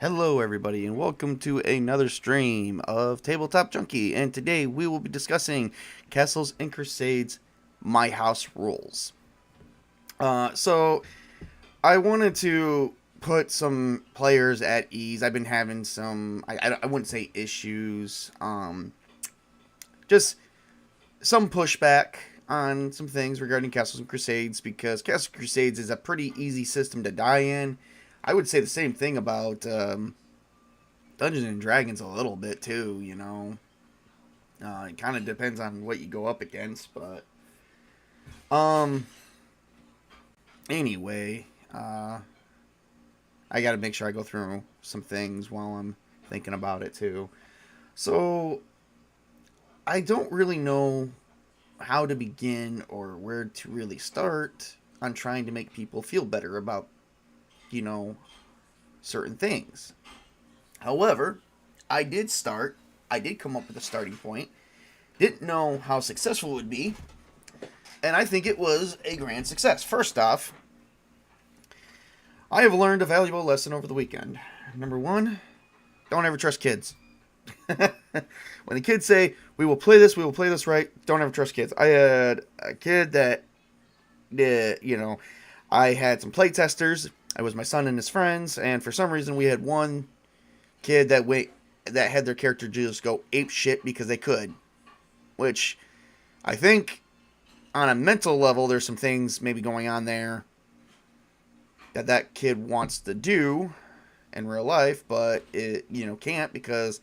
Hello, everybody, and welcome to another stream of Tabletop Junkie. And today we will be discussing Castles and Crusades My House Rules. So I wanted to put some players at ease. I've been having some, I wouldn't say issues, just some pushback on some things regarding Castles and Crusades because Castles and Crusades is a pretty easy system to die in. I would say the same thing about Dungeons and Dragons a little bit too. It kind of depends on what you go up against, but um, anyway, I got to make sure I go through some things while I'm thinking about it too. So I don't really know how to begin or where to really start on trying to make people feel better about you know certain things. However, I did come up with a starting point. Didn't know how successful it would be, and I think it was a grand success. First off, I have learned a valuable lesson over the weekend. Number one, don't ever trust kids. When the kids say, we will play this right, don't ever trust kids. I had a kid that did, I had some play testers. It was my son and his friends, and for some reason we had one kid that had their character just go ape shit because they could, which I think on a mental level there's some things maybe going on there that kid wants to do in real life, but it can't because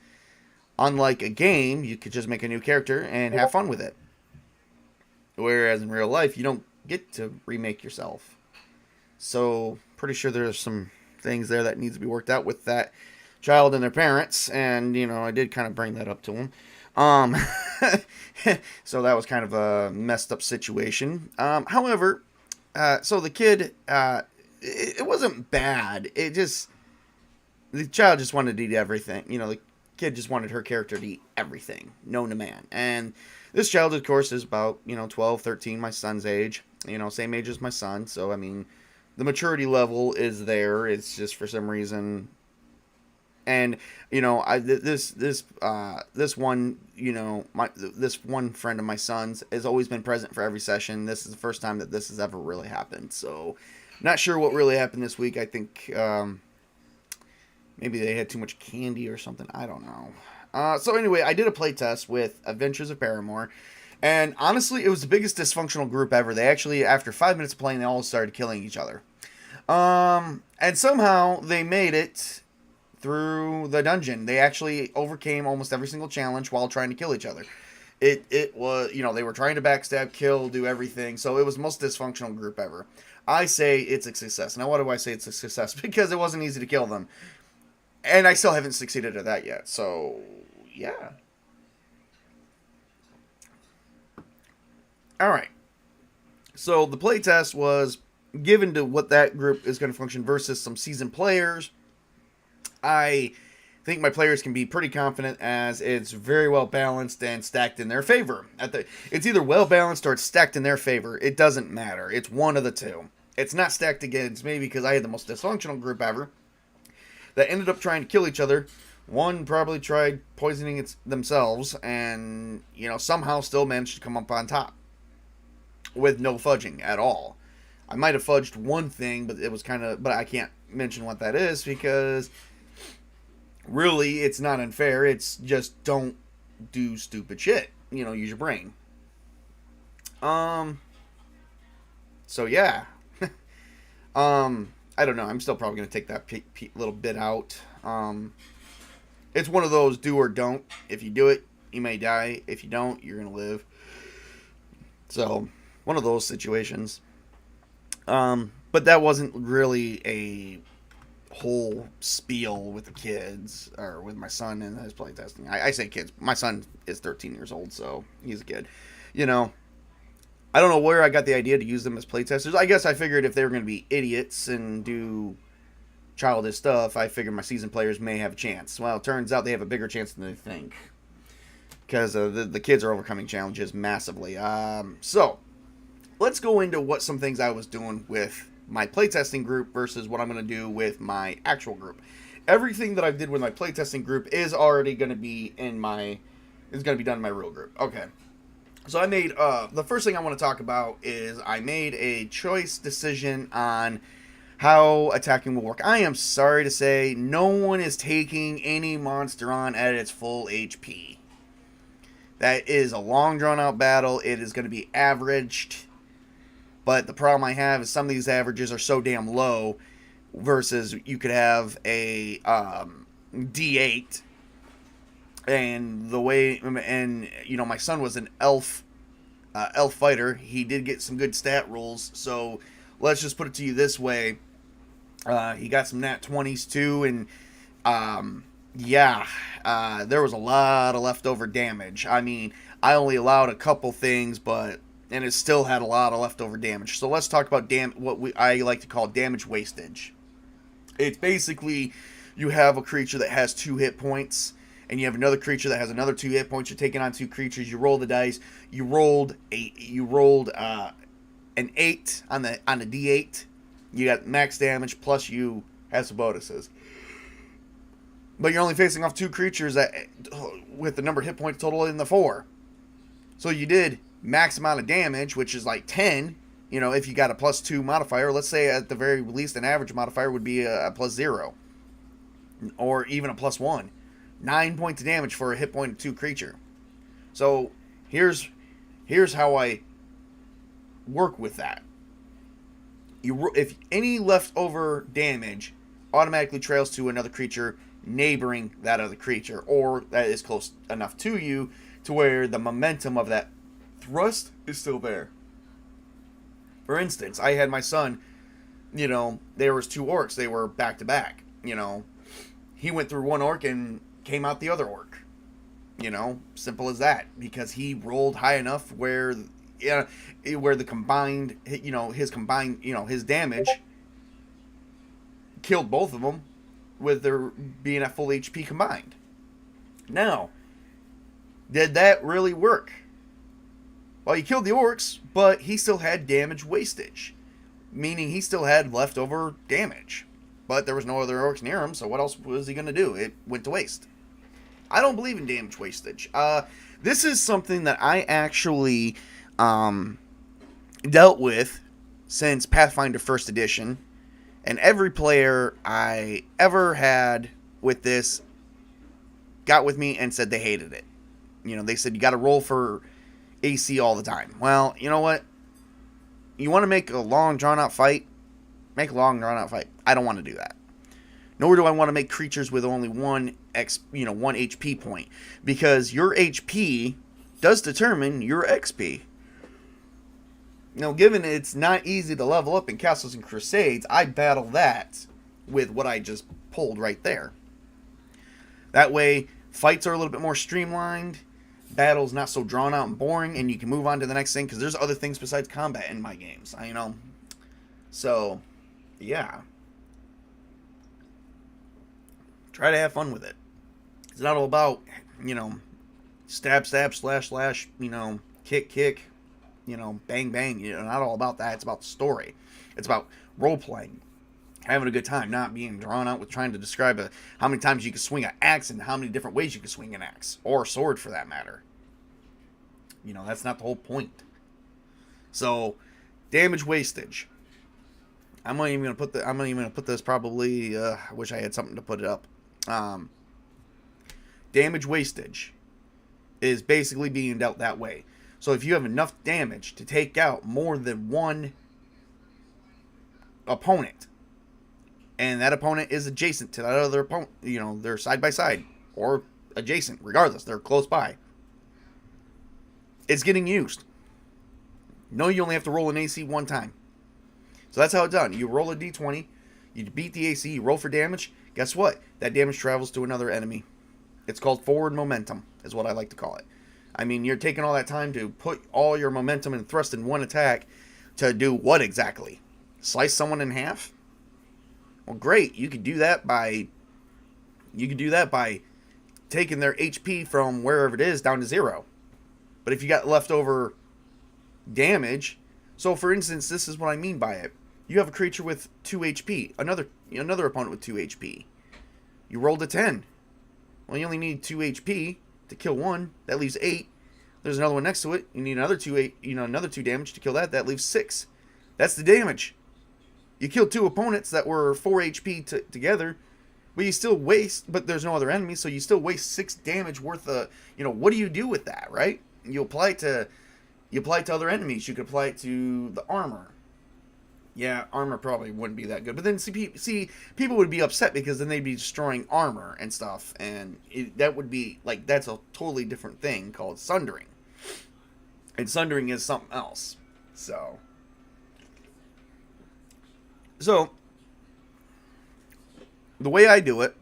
unlike a game, you could just make a new character and have fun with it. Whereas in real life, you don't get to remake yourself. So pretty sure there's some things there that needs to be worked out with that child and their parents, and I did kind of bring that up to him. Um, so that was kind of a messed up situation. However, so the kid, it wasn't bad. The child just wanted to eat everything. The kid just wanted her character to eat everything known to man. And this child, of course, is about 12, 13, my son's age. Same age as my son. So I mean, the maturity level is there. It's just for some reason. And this one this one friend of my son's has always been present for every session. This is the first time that this has ever really happened. So, not sure what really happened this week. I think maybe they had too much candy or something. I don't know. So anyway, I did a play test with Adventures of Paramore, and honestly, it was the biggest dysfunctional group ever. They actually, after 5 minutes of playing, they all started killing each other. And somehow they made it through the dungeon. They actually overcame almost every single challenge while trying to kill each other. It was, they were trying to backstab, kill, do everything. So it was the most dysfunctional group ever. I say it's a success. Now, why do I say it's a success? Because it wasn't easy to kill them. And I still haven't succeeded at that yet. So, yeah. Alright. So, the playtest was given to what that group is going to function versus some seasoned players. I think my players can be pretty confident as it's very well balanced and stacked in their favor. It's either well balanced or it's stacked in their favor. It doesn't matter. It's one of the two. It's not stacked against me because I had the most dysfunctional group ever that ended up trying to kill each other. One probably tried poisoning themselves and, somehow still managed to come up on top with no fudging at all. I might have fudged one thing, but but I can't mention what that is because really it's not unfair. It's just don't do stupid shit. Use your brain. So yeah. I don't know. I'm still probably going to take that little bit out. It's one of those do or don't. If you do it, you may die. If you don't, you're going to live. So, one of those situations. But that wasn't really a whole spiel with the kids, or with my son and his playtesting. I say kids. My son is 13 years old, so he's a kid. I don't know where I got the idea to use them as playtesters. I guess I figured if they were going to be idiots and do childish stuff, I figured my seasoned players may have a chance. Well, it turns out they have a bigger chance than they think. Because the kids are overcoming challenges massively. So, let's go into some things I was doing with my playtesting group versus what I'm going to do with my actual group. everything that I did with my playtesting group is already going to be in my, is going to be done in my real group. Okay. So I made, the first thing I want to talk about is I made a choice decision on how attacking will work. I am sorry to say, no one is taking any monster on at its full HP. That is a long drawn out battle. It is going to be averaged. But the problem I have is some of these averages are so damn low versus you could have a D8. And the way, and you know, my son was an elf fighter. He did get some good stat rolls. So let's just put it to you this way. He got some nat 20s too. And there was a lot of leftover damage. I mean, I only allowed a couple things, and it still had a lot of leftover damage. So let's talk about I like to call damage wastage. It's basically you have a creature that has 2 hit points, and you have another creature that has another 2 hit points. You're taking on 2 creatures. You roll the dice. You rolled an 8 on the D8. You got max damage plus you have some bonuses. But you're only facing off 2 creatures that with the number of hit points total in the 4. So you did max amount of damage, which is like 10. You know, if you got a +2 modifier, let's say at the very least an average modifier would be a +0. Or even a +1. 9 points of damage for a hit point of 2 creature. So here's how I work with that. If any leftover damage automatically trails to another creature neighboring that other creature, or that is close enough to you to where the momentum of that thrust is still there. For instance, I had my son, you know, there was 2 orcs. They were back to back, you know. He went through one orc and came out the other orc. You know, simple as that. Because he rolled high enough where the combined, you know, his damage killed both of them with their being at full HP combined. Now, did that really work? Well, he killed the orcs, but he still had damage wastage. Meaning he still had leftover damage. But there was no other orcs near him, so what else was he going to do? It went to waste. I don't believe in damage wastage. This is something that I actually dealt with since Pathfinder 1st Edition. And every player I ever had with this got with me and said they hated it. You know, they said you got to roll for AC all the time. Well, you know what? You want to make a long, drawn-out fight? Make a long, drawn-out fight. I don't want to do that. Nor do I want to make creatures with only one HP point. Because your HP does determine your XP. Now, given it's not easy to level up in Castles and Crusades, I battle that with what I just pulled right there. That way, fights are a little bit more streamlined. Battle's not so drawn out and boring, and you can move on to the next thing, because there's other things besides combat in my games, you know. So, yeah. Try to have fun with it. It's not all about, you know, stab, slash, you know, kick, you know, bang, you know, not all about that. It's about the story. It's about role-playing. Having a good time, not being drawn out with trying to describe how many times you can swing an axe and how many different ways you can swing an axe. Or a sword, for that matter. You know, that's not the whole point. So, damage wastage. I'm not even gonna put this probably. I wish I had something to put it up. Damage wastage is basically being dealt that way. So if you have enough damage to take out more than one opponent, and that opponent is adjacent to that other opponent, you know, they're side by side or adjacent, regardless, they're close by, it's getting used. No, you only have to roll an AC one time. So that's how it's done. You roll a d20, you beat the AC, you roll for damage. Guess what? That damage travels to another enemy. It's called forward momentum, is what I like to call it. I mean, you're taking all that time to put all your momentum and thrust in one attack to do what exactly? Slice someone in half? Well, great. You could do that by taking their HP from wherever it is down to 0. But if you got leftover damage, so for instance, this is what I mean by it. You have a creature with 2 HP, another opponent with 2 HP. You rolled a 10. Well, you only need 2 HP to kill one. That leaves 8. There's another one next to it. You need another 2 damage to kill that. That leaves 6. That's the damage. You killed 2 opponents that were 4 HP together, but you still waste. But there's no other enemies, so you still waste 6 damage worth of. What do you do with that, right? You apply it to other enemies. You could apply it to the armor. Yeah, armor probably wouldn't be that good. But then, see, people would be upset because then they'd be destroying armor and stuff. And that would be, that's a totally different thing called sundering. And sundering is something else. So, the way I do it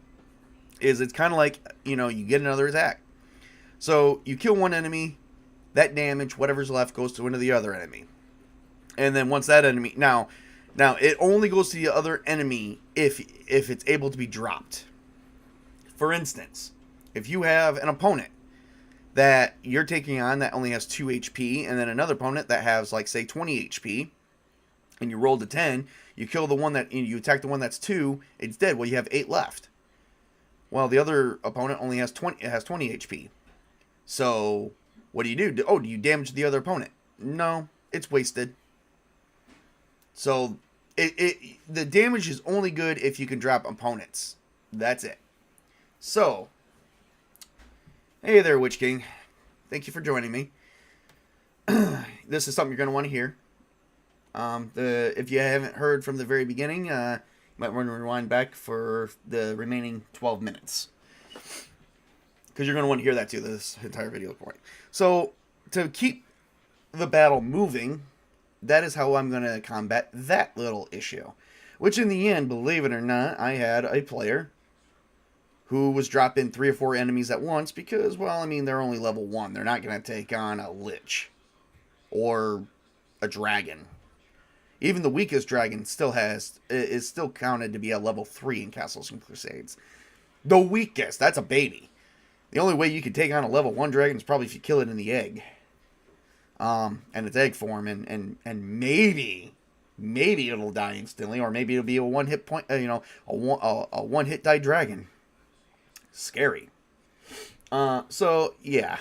is it's kind of like, you get another attack. So, you kill one enemy, that damage, whatever's left, goes to into the other enemy. And then once that enemy... Now, it only goes to the other enemy if it's able to be dropped. For instance, if you have an opponent that you're taking on that only has 2 HP, and then another opponent that has, say, 20 HP, and you rolled a 10, you kill the one that... You attack the one that's 2, it's dead. Well, you have 8 left. Well, the other opponent only has 20 HP. So, what do you do? Do you damage the other opponent? No, it's wasted. So, the damage is only good if you can drop opponents. That's it. So, hey there, Witch King. Thank you for joining me. This is something you're going to want to hear. If you haven't heard from the very beginning, you might want to rewind back for the remaining 12 minutes. Because you're going to want to hear that too, this entire video point. So, to keep the battle moving... That is how I'm going to combat that little issue. Which in the end, believe it or not, I had a player who was dropping 3 or 4 enemies at once because, they're only level 1. They're not going to take on a lich or a dragon. Even the weakest dragon is still counted to be a level 3 in Castles and Crusades. The weakest, that's a baby. The only way you can take on a level 1 dragon is probably if you kill it in the egg. And its egg form, and maybe it'll die instantly, or maybe it'll be a one-hit point, a one-hit die dragon. Scary. So yeah,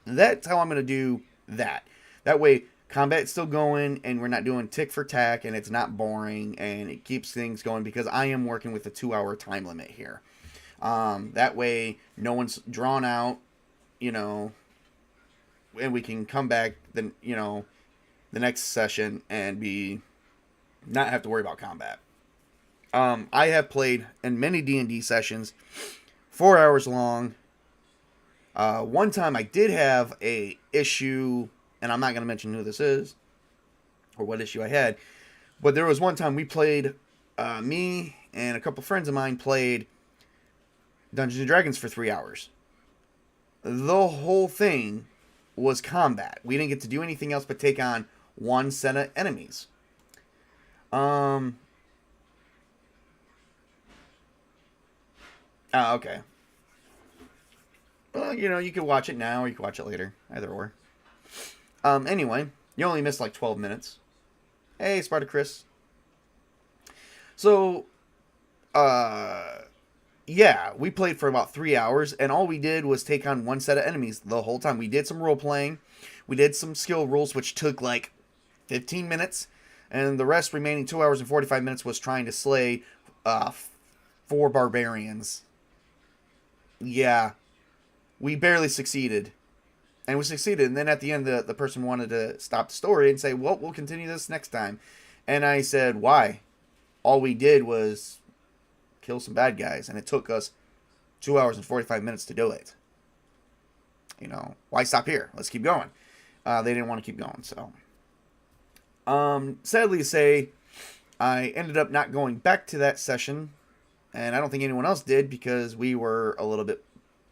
that's how I'm gonna do that. That way, combat's still going, and we're not doing tick for tack, and it's not boring, and it keeps things going because I am working with a 2-hour time limit here. That way, no one's drawn out, and we can come back the next session and not have to worry about combat. I have played in many D&D sessions, 4 hours long. One time I did have a issue, and I'm not going to mention who this is or what issue I had, but there was one time we played, me and a couple friends of mine played Dungeons and Dragons for 3 hours. The whole thing was combat. We didn't get to do anything else but take on one set of enemies. Okay. Well, you can watch it now or you can watch it later. Either or. Anyway, you only missed 12 minutes. Hey, Spartacus. So, yeah, we played for about 3 hours, and all we did was take on one set of enemies the whole time. We did some role-playing. We did some skill rolls, which took 15 minutes. And the rest, remaining 2 hours and 45 minutes, was trying to slay 4 barbarians. Yeah, we barely succeeded. And we succeeded. And then at the end, the person wanted to stop the story and say, well, we'll continue this next time. And I said, why? All we did was kill some bad guys, and it took us 2 hours and 45 minutes to do it. Why stop here? Let's keep going. They didn't want to keep going, so. Sadly to say, I ended up not going back to that session, and I don't think anyone else did because we were a little bit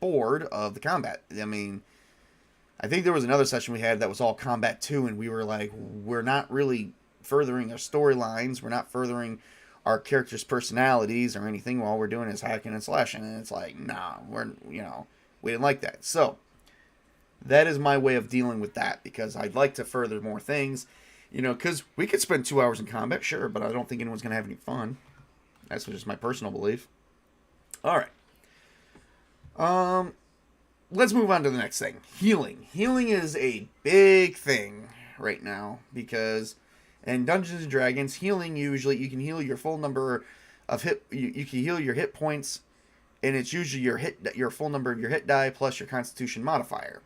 bored of the combat. I think there was another session we had that was all combat too, and we were like, we're not really furthering our storylines, we're not furthering our characters' personalities or anything. All we're doing is hacking and slashing, and it's like, nah, we didn't like that. So that is my way of dealing with that, because I'd like to further more things, because we could spend 2 hours in combat, sure, but I don't think anyone's going to have any fun. That's just my personal belief. All right. Um, let's move on to the next thing. Healing. Healing is a big thing right now because in Dungeons and Dragons, healing usually you can heal your full number of hit. You can heal your hit points, and it's usually your full number of your hit die plus your Constitution modifier.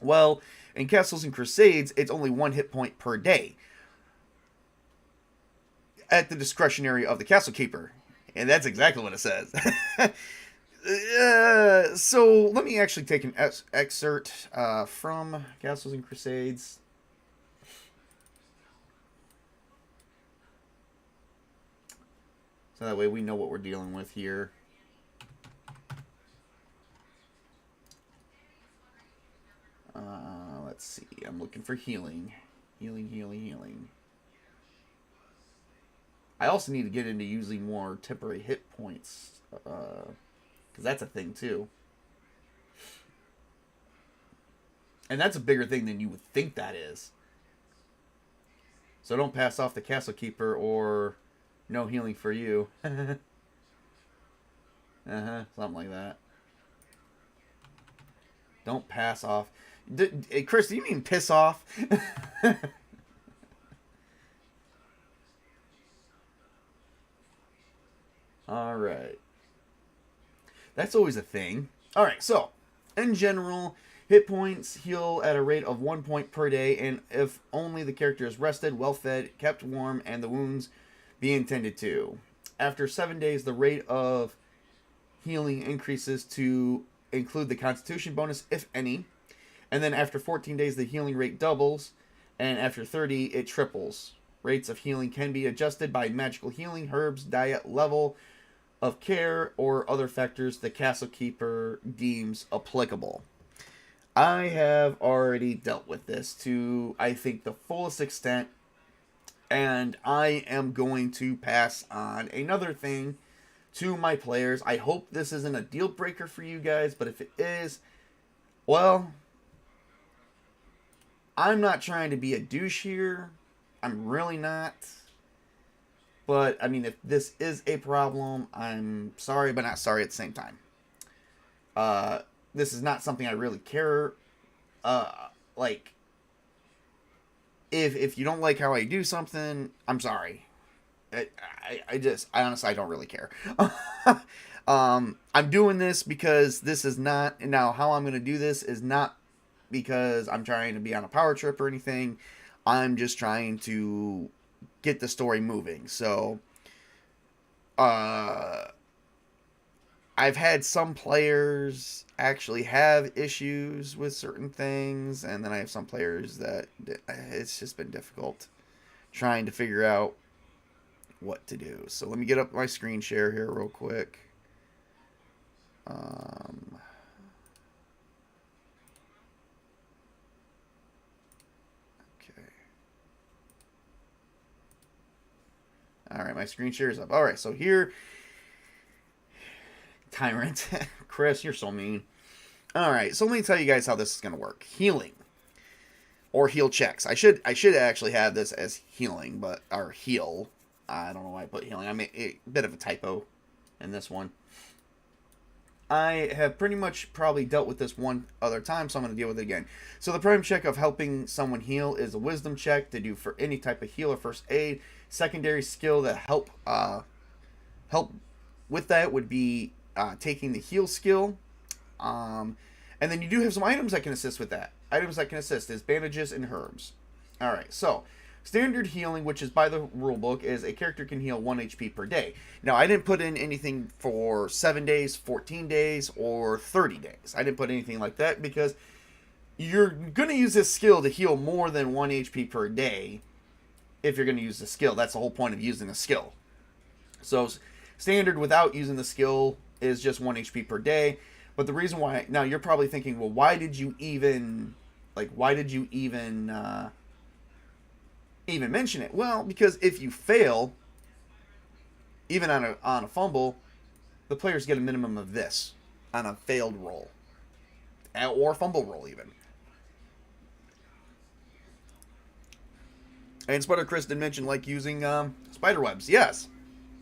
Well, in Castles and Crusades, it's only 1 hit point per day, at the discretionary of the castle keeper, and that's exactly what it says. So let me actually take an excerpt from Castles and Crusades. So that way we know what we're dealing with here. Let's see. I'm looking for healing. Healing. I also need to get into using more temporary hit points. Because that's a thing too. And that's a bigger thing than you would think that is. So don't pass off the Castle Keeper or no healing for you. Something like that. Don't pass off. Chris, do you mean piss off? Alright. That's always a thing. Alright, so, in general, hit points heal at a rate of 1 point per day, and if only the character is rested, well fed, kept warm, and the wounds be intended to. After 7 days, the rate of healing increases to include the Constitution bonus, if any. And then after 14 days, the healing rate doubles, and after 30, it triples. Rates of healing can be adjusted by magical healing, herbs, diet, level of care, or other factors the Castle Keeper deems applicable. I have already dealt with this to, I think, the fullest extent, and I am going to pass on another thing to my players. I hope this isn't a deal breaker for you guys, but if it is, well, I'm not trying to be a douche here. I'm really not. But, I mean, if this is a problem, I'm sorry, but not sorry at the same time. This is not something I really care. Like, if you don't like how I do something, I'm sorry. I honestly, I don't really care. I'm doing this because this is not, now how I'm going to do this is not because I'm trying to be on a power trip or anything. I'm just trying to get the story moving. So, I've had some players actually have issues with certain things, and then I have some players that it's just been difficult trying to figure out what to do. So let me get up my screen share here real quick. Okay. All right, my screen share is up. All right, so here, Tyrant, Chris, you're so mean. All right, so let me tell you guys how this is going to work. Healing or heal checks. I should actually have this as healing, but or heal. I don't know why I put healing. I mean, a bit of a typo in this one. I have pretty much probably dealt with this one other time, so I'm going to deal with it again. So the prime check of helping someone heal is a wisdom check to do for any type of heal or first aid. Secondary skill that help with that would be taking the heal skill. And then you do have some items that can assist with that. Items that can assist is bandages and herbs. Alright, so standard healing, which is by the rule book, is a character can heal 1 HP per day. Now, I didn't put in anything for 7 days, 14 days, or 30 days. I didn't put anything like that because you're going to use this skill to heal more than 1 HP per day if you're going to use the skill. That's the whole point of using the skill. So, standard without using the skill is just 1 HP per day. But the reason why, now you're probably thinking, well, why did you even mention it? Well, because if you fail, even on a fumble, the players get a minimum of this on a failed roll, or fumble roll even. And Spider Chris did mention like using spider webs. Yes,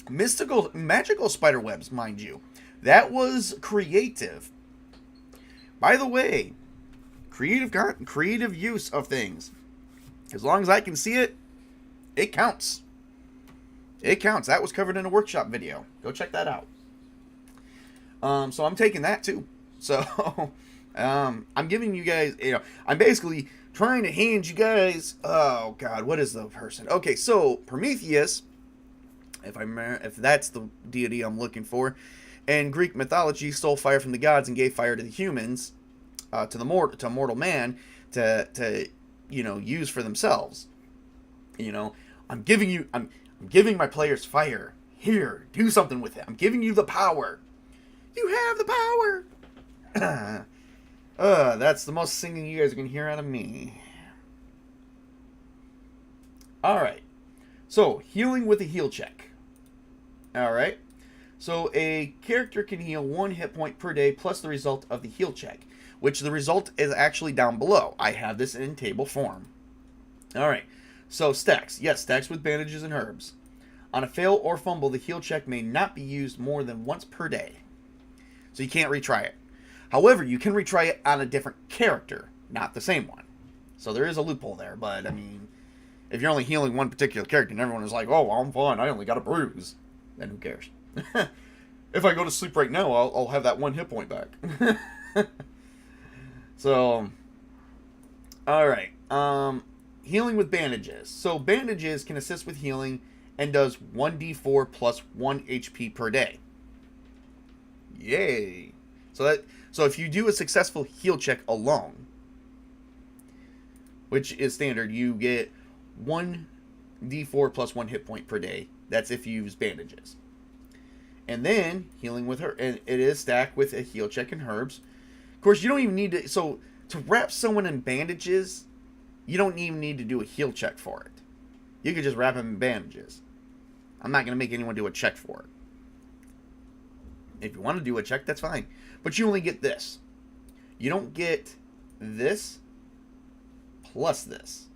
magical spider webs, mind you. That was creative. By the way, creative use of things. As long as I can see it, it counts. It counts. That was covered in a workshop video. Go check that out. So I'm taking that too. So I'm giving you guys, I'm basically trying to hand you guys, oh God, what is the person? Okay, so Prometheus, if that's the deity I'm looking for, in Greek mythology, stole fire from the gods and gave fire to the humans, to mortal man, to use for themselves. I'm giving my players fire. Here, do something with it. I'm giving you the power. You have the power. That's the most singing you guys are going to hear out of me. Alright. So, healing with a heal check. Alright. So, a character can heal 1 hit point per day plus the result of the heal check, which the result is actually down below. I have this in table form. Alright. So, stacks. Yes, stacks with bandages and herbs. On a fail or fumble, the heal check may not be used more than once per day. So, you can't retry it. However, you can retry it on a different character, not the same one. So there is a loophole there, but I mean, if you're only healing one particular character and everyone is like, oh, I'm fine, I only got a bruise, then who cares? If I go to sleep right now, I'll have that 1 hit point back. So, alright. Healing with bandages. So bandages can assist with healing and does 1d4 plus 1 HP per day. Yay! So if you do a successful heal check alone, which is standard, you get 1d4 plus 1 hit point per day. That's if you use bandages. And then, healing with her, and it is stacked with a heal check and herbs. Of course, you don't even need to, so to wrap someone in bandages, you don't even need to do a heal check for it. You could just wrap them in bandages. I'm not going to make anyone do a check for it. If you want to do a check, that's fine. But you only get this. You don't get this plus this.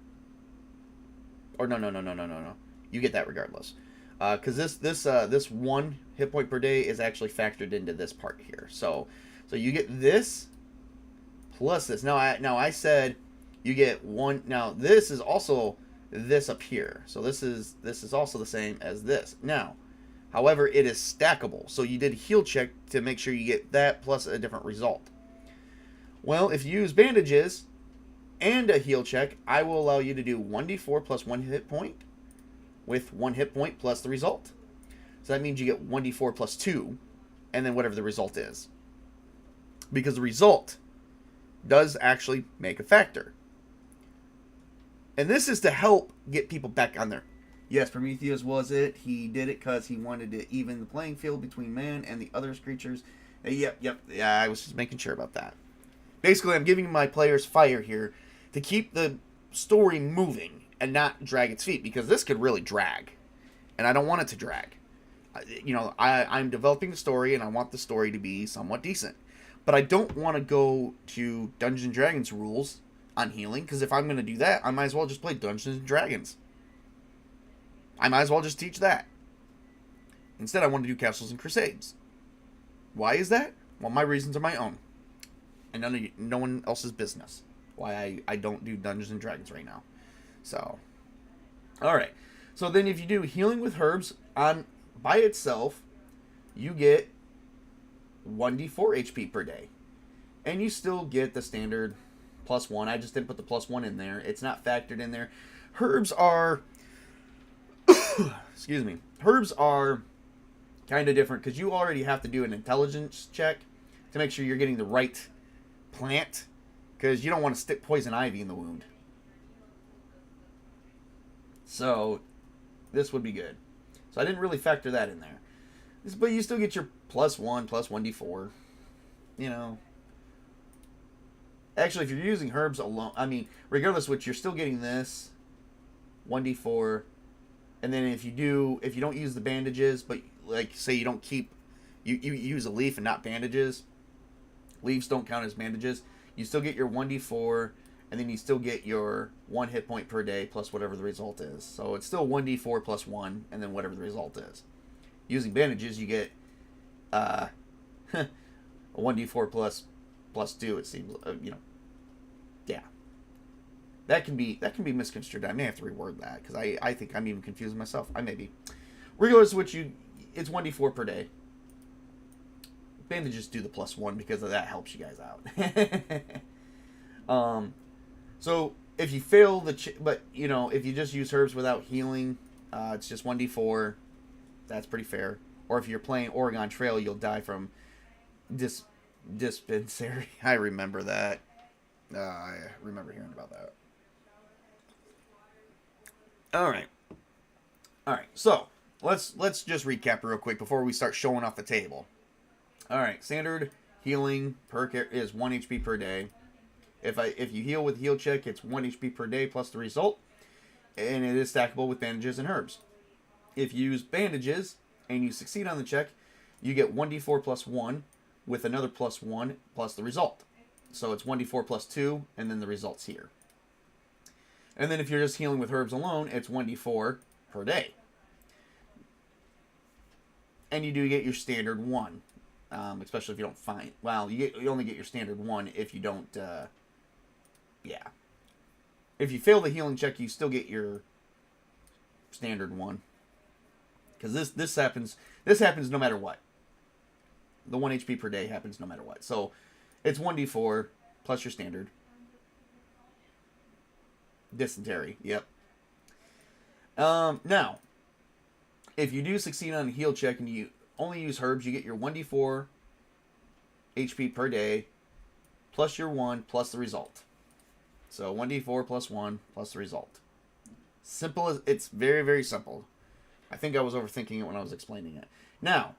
Or no. You get that regardless. Because this 1 hit point per day is actually factored into this part here. So you get this plus this. Now I said you get 1. Now this is also this up here. So this is also the same as this. Now, however, it is stackable. So you did a heal check to make sure you get that plus a different result. Well, if you use bandages and a heal check, I will allow you to do 1d4 plus 1 hit point with 1 hit point plus the result. So that means you get 1d4 plus 2 and then whatever the result is. Because the result does actually make a factor. And this is to help get people back on their... Yes, Prometheus was it. He did it because he wanted to even the playing field between man and the other creatures. Yep. Yeah, I was just making sure about that. Basically, I'm giving my players fire here to keep the story moving and not drag its feet, because this could really drag. And I don't want it to drag. I'm developing the story, and I want the story to be somewhat decent. But I don't want to go to Dungeons & Dragons rules on healing, because if I'm going to do that, I might as well just play Dungeons & Dragons. I might as well just teach that. Instead, I want to do Castles and Crusades. Why is that? Well, my reasons are my own. And no one else's business. Why I don't do Dungeons and Dragons right now. So, alright. So then if you do healing with herbs by itself, you get 1d4 HP per day. And you still get the standard plus 1. I just didn't put the plus 1 in there. It's not factored in there. Herbs are... excuse me. Herbs are kind of different because you already have to do an intelligence check to make sure you're getting the right plant, because you don't want to stick poison ivy in the wound. So this would be good. So I didn't really factor that in there. But you still get your plus 1, plus 1d4. Actually, if you're using herbs alone, regardless of which, you're still getting this 1d4. And then if you don't use the bandages, but like say you don't keep, you use a leaf and not bandages. Leaves don't count as bandages. You still get your 1d4, and then you still get your 1 hit point per day plus whatever the result is. So it's still 1d4 plus 1, and then whatever the result is. Using bandages, you get a 1d4 plus +2. It seems, yeah. That can be misconstrued. I may have to reword that because I think I'm even confusing myself. I may be. Regardless of which it's 1d4 per day. Bandages do the +1 because of that helps you guys out. So if you fail but if you just use herbs without healing, it's just 1d4. That's pretty fair. Or if you're playing Oregon Trail, you'll die from dispensary. I remember that. I remember hearing about that. All right. So let's just recap real quick before we start showing off the table. All right. Standard healing perk is 1 HP per day. If you heal with heal check, it's 1 HP per day plus the result, and it is stackable with bandages and herbs. If you use bandages and you succeed on the check, you get 1d4 plus 1 with another +1 plus the result. So it's 1d4 plus 2, and then the result's here. And then if you're just healing with herbs alone, it's 1d4 per day. And you do get your standard 1, especially if you don't find... Well, you only get your standard 1 if you don't... If you fail the healing check, you still get your standard 1. Because this happens no matter what. The 1 HP per day happens no matter what. So it's 1d4 plus your standard. Dysentery, yep. Now, if you do succeed on a heal check and you only use herbs, you get your 1d4 HP per day plus your 1 plus the result. So 1d4 plus 1 plus the result. It's very, very simple. I think I was overthinking it when I was explaining it. Now,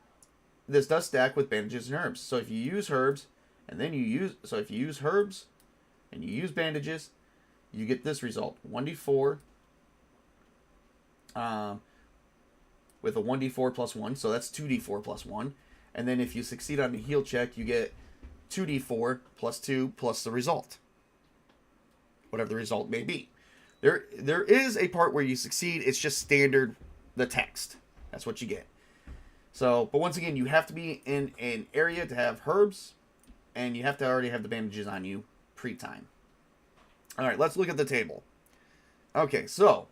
this does stack with bandages and herbs. So if you use herbs and then if you use herbs and you use bandages, you get this result. 1d4 with a 1d4 plus 1. So that's 2d4 plus 1. And then if you succeed on a heal check, you get 2d4 plus 2 plus the result. Whatever the result may be. There is a part where you succeed. It's just standard, the text. That's what you get. So, but once again, you have to be in an area to have herbs, and you have to already have the bandages on you pre-time. All right, let's look at the table. Okay, so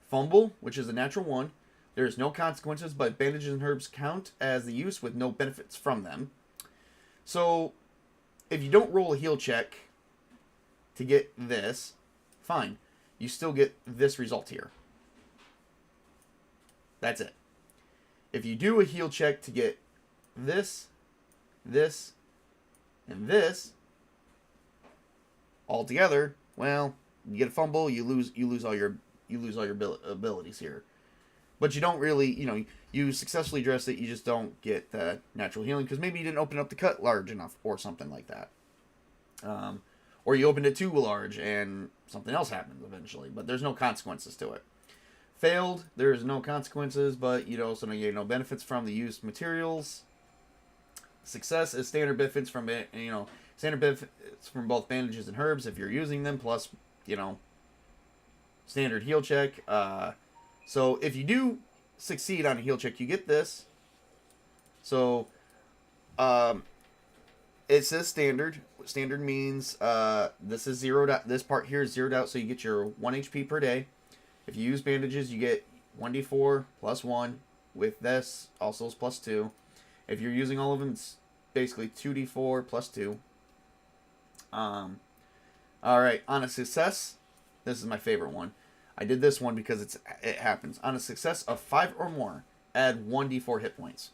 fumble, which is a natural 1. There is no consequences, but bandages and herbs count as the use with no benefits from them. So, if you don't roll a heal check to get this, fine. You still get this result here. That's it. If you do a heal check to get this, this, and this all together, well, you get a fumble, you lose all your abilities here. But you don't really, you successfully address it, you just don't get the natural healing because maybe you didn't open up the cut large enough or something like that. Or you opened it too large and something else happens eventually, but there's no consequences to it. Failed, there's no consequences, but you also get no benefits from the used materials. Success is standard benefits from it, standard benefits from both bandages and herbs if you're using them, plus, standard heal check. So if you do succeed on a heal check, you get this. So, it says standard. Standard means this is zeroed out. This part here is zeroed out, so you get your 1 HP per day. If you use bandages, you get 1d4 plus 1. With this, also is plus 2. If you're using all of them, it's basically 2d4 plus 2. Alright, on a success, this is my favorite one. I did this one because it happens. On a success of 5 or more, add 1d4 hit points.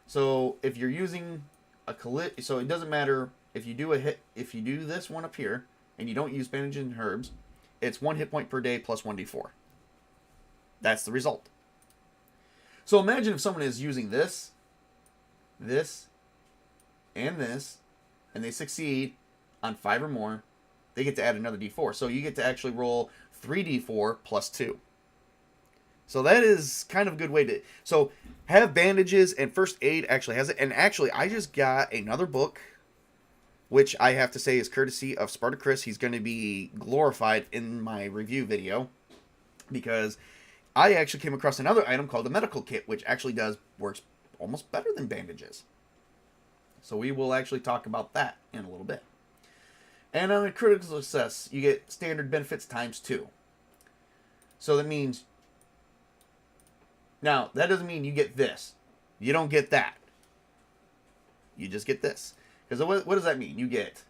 So if you're using so it doesn't matter if you do this one up here and you don't use bandages and herbs, it's 1 hit point per day plus 1d4. That's the result. So imagine if someone is using this, and this, and they succeed on 5 or more, they get to add another d4. So you get to actually roll 3d4 plus 2. So that is kind of a good way to... So have bandages, and first aid actually has it. And actually, I just got another book, which I have to say is courtesy of Spartacus. He's going to be glorified in my review video, because I actually came across another item called the medical kit, which actually works almost better than bandages. So we will actually talk about that in a little bit. And on a critical success, you get standard benefits times 2. So that means... Now, that doesn't mean you get this. You don't get that. You just get this. Because what does that mean? You get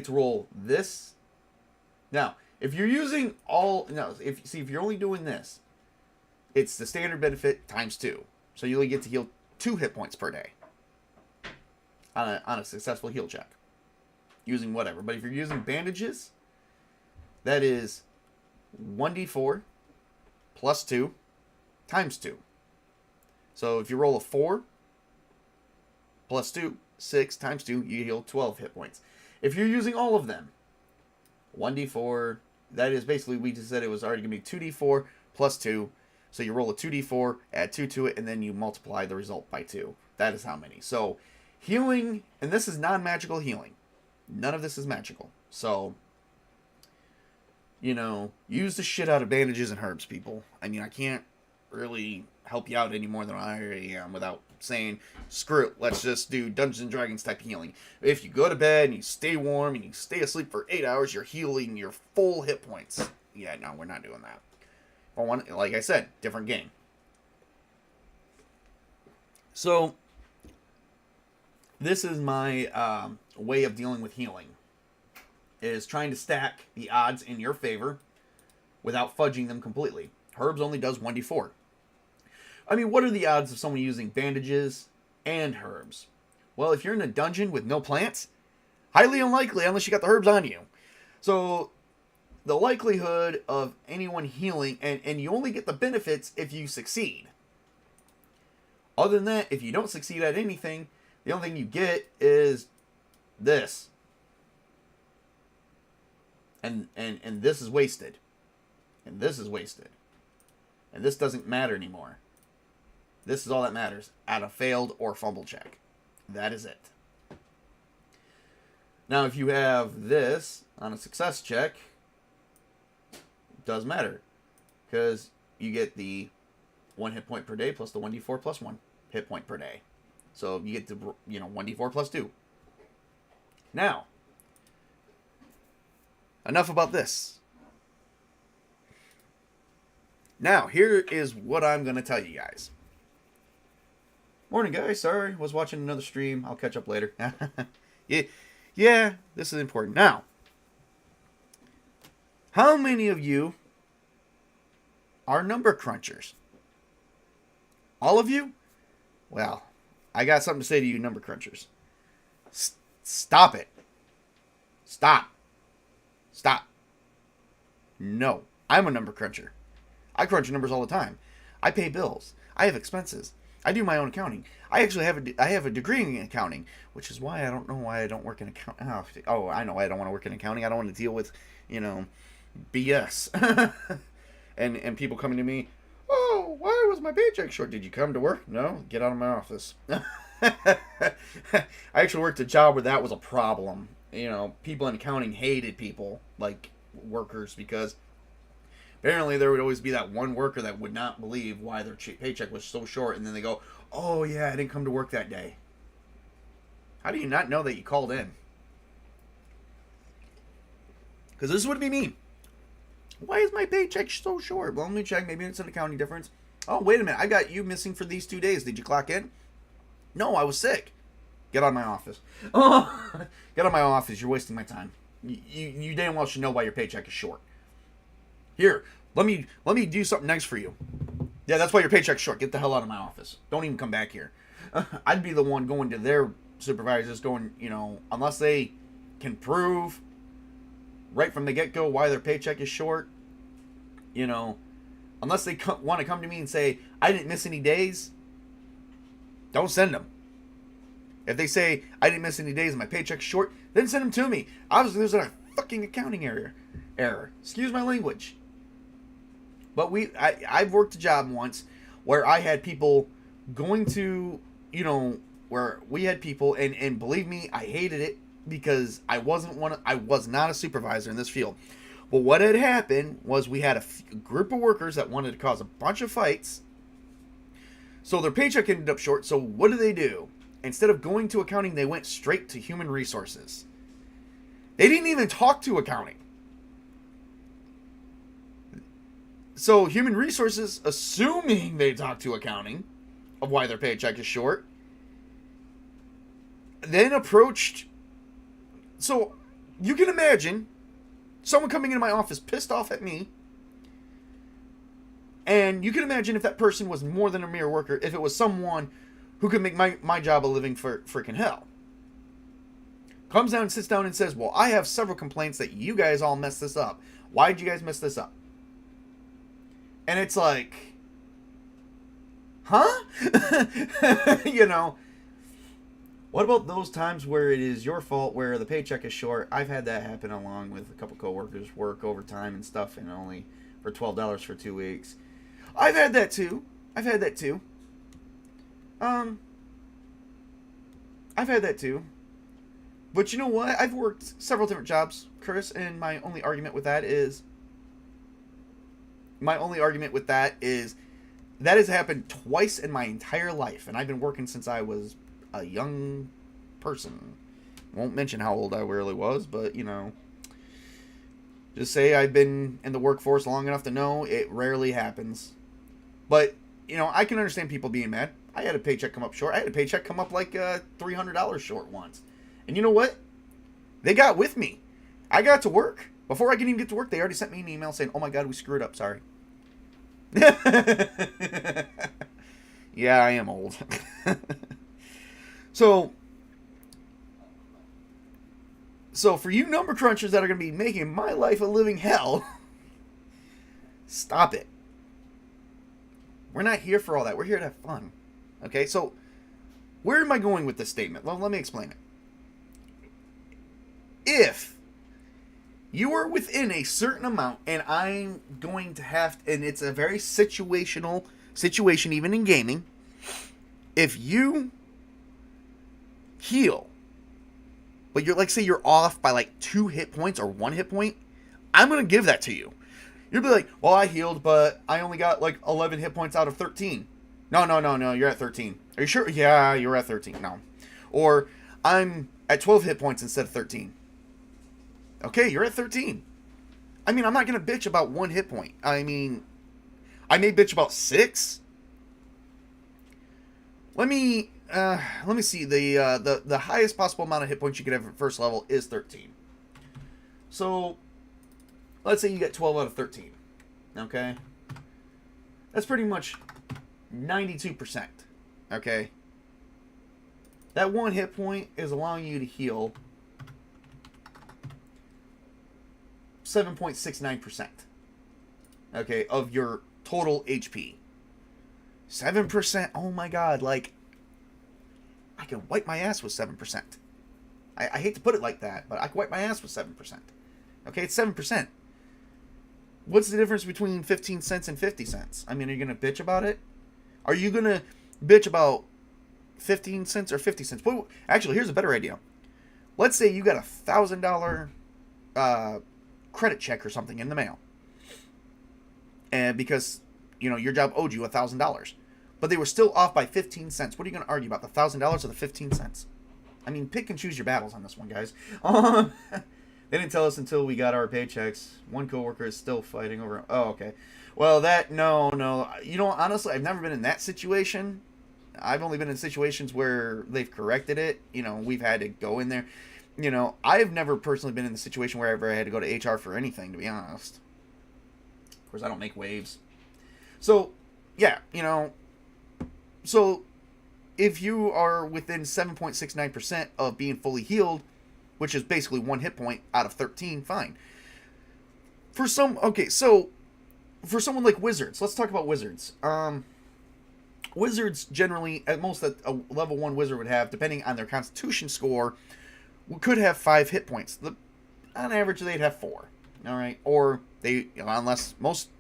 to roll this. Now, if you're using all... No, if you're only doing this, it's the standard benefit times 2. So you only get to heal 2 hit points per day. On a successful heal check. Using whatever. But if you're using bandages, that is 1d4 plus 2 times 2. So if you roll a 4 plus 2, 6 times 2, you heal 12 hit points. If you're using all of them, 1d4, that is basically, we just said it was already going to be 2d4 plus 2. So you roll a 2d4, add 2 to it, and then you multiply the result by 2. That is how many. So healing, and this is non-magical healing. None of this is magical. So, use the shit out of bandages and herbs, people. I mean, I can't really help you out any more than I already am without saying, screw it, let's just do Dungeons and Dragons type healing. If you go to bed and you stay warm and you stay asleep for 8 hours, you're healing your full hit points. Yeah, no, we're not doing that. Like I said, different game. So, this is my way of dealing with healing. Is trying to stack the odds in your favor without fudging them completely. Herbs only does 1d4. I mean, what are the odds of someone using bandages and herbs? Well, if you're in a dungeon with no plants, highly unlikely unless you got the herbs on you. So, the likelihood of anyone healing, and you only get the benefits if you succeed. Other than that, if you don't succeed at anything, the only thing you get is this. And this is wasted. And this is wasted. And this doesn't matter anymore. This is all that matters at a failed or fumble check. That is it. Now, if you have this on a success check, it does matter. Because you get the 1 hit point per day plus the 1d4 plus 1 hit point per day. So you get to, 1d4 plus 2. Now, enough about this. Now, here is what I'm going to tell you guys. Morning, guys. Sorry, was watching another stream. I'll catch up later. Yeah, this is important. Now, how many of you are number crunchers? All of you? Well, I got something to say to you number crunchers. Stop it. Stop. No, I'm a number cruncher. I crunch numbers all the time. I pay bills. I have expenses. I do my own accounting. I actually have a degree in accounting, which is why I don't know why I don't work in accounting. Oh, I know I don't want to work in accounting. I don't want to deal with, BS. and people coming to me, oh, why was my paycheck short? Did you come to work? No, get out of my office. I actually worked a job where that was a problem. People in accounting hated people, like workers, because apparently there would always be that one worker that would not believe why their paycheck was so short, and then they go, oh yeah, I didn't come to work that day. How do you not know that you called in? Because this would be me. Why is my paycheck so short? Well, let me check. Maybe it's an accounting difference. Oh, wait a minute. I got you missing for these 2 days. Did you clock in? No, I was sick. Get out of my office. Oh, get out of my office. You're wasting my time. You damn well should know why your paycheck is short. Here, let me do something nice for you. Yeah, that's why your paycheck's short. Get the hell out of my office. Don't even come back here. I'd be the one going to their supervisors going, unless they can prove right from the get-go why their paycheck is short, unless they want to come to me and say, I didn't miss any days, don't send them. If they say, I didn't miss any days and my paycheck's short, then send them to me. Obviously, there's a fucking accounting error. Excuse my language. But I've worked a job once where I had people going to, where we had people, and believe me, I hated it because I was not a supervisor in this field. But what had happened was we had a group of workers that wanted to cause a bunch of fights. So their paycheck ended up short. So what do? Instead of going to accounting, they went straight to human resources. They didn't even talk to accounting. So human resources, assuming they talk to accounting of why their paycheck is short, then approached. So you can imagine someone coming into my office pissed off at me. And you can imagine if that person was more than a mere worker, if it was someone who could make my job a living for freaking hell. Comes down and sits down and says, well, I have several complaints that you guys all messed this up. Why did you guys mess this up? And it's like, huh? You know, what about those times where it is your fault, where the paycheck is short? I've had that happen along with a couple coworkers, work overtime and stuff, and only for $12 for 2 weeks. I've had that too. I've had that too. But you know what? I've worked several different jobs, Chris, and my only argument with that is that has happened twice in my entire life, and I've been working since I was a young person. Won't mention how old I really was, but, you know, just say I've been in the workforce long enough to know it rarely happens. But, you know, I can understand people being mad. I had a paycheck come up short. I had a paycheck come up like $300 short once. And you know what? They got with me. I got to work. Before I could even get to work, they already sent me an email saying, oh my God, we screwed up. Sorry. Yeah, I am old. So for you number crunchers that are going to be making my life a living hell, stop it. We're not here for all that. We're here to have fun. Okay, so where am I going with this statement? Well, let me explain it. If you are within a certain amount, and I'm going to have, and it's a very situational situation even in gaming, if you heal, but you're, like, say you're off by like 2 hit points or 1 hit point, I'm going to give that to you. You'll be like, well, I healed, but I only got like 11 hit points out of 13. No, you're at 13. Are you sure? Yeah, you're at 13. No. Or I'm at 12 hit points instead of 13. Okay, you're at 13. I mean, I'm not going to bitch about 1 hit point. I mean, I may bitch about 6. Let me see. The highest possible amount of hit points you could have at first level is 13. So let's say you get 12 out of 13. Okay? That's pretty much 92%. Okay? That 1 hit point is allowing you to heal 7.69%. Okay, of your total HP. 7%, oh my God, like, I can wipe my ass with 7%. I hate to put it like that, but I can wipe my ass with 7%. Okay, it's 7%. What's the difference between 15 cents and 50 cents? I mean, are you going to bitch about it? Are you going to bitch about 15 cents or 50 cents? Well, actually, here's a better idea. Let's say you got $1,000 credit check or something in the mail. And because, you know, your job owed you $1,000. But they were still off by 15 cents. What are you going to argue about, the $1,000 or the 15 cents? I mean, pick and choose your battles on this one, guys. They didn't tell us until we got our paychecks. One coworker is still fighting over... Oh, okay. Well, no. You know, honestly, I've never been in that situation. I've only been in situations where they've corrected it. You know, we've had to go in there. You know, I've never personally been in the situation where I had to go to HR for anything, to be honest. Of course, I don't make waves. So, yeah, you know... So, if you are within 7.69% of being fully healed, which is basically 1 hit point out of 13, fine. For someone like Wizards, let's talk about Wizards. Wizards generally, at most that a level 1 Wizard would have, depending on their Constitution score, could have 5 hit points. On average, they'd have 4. All right, or unless most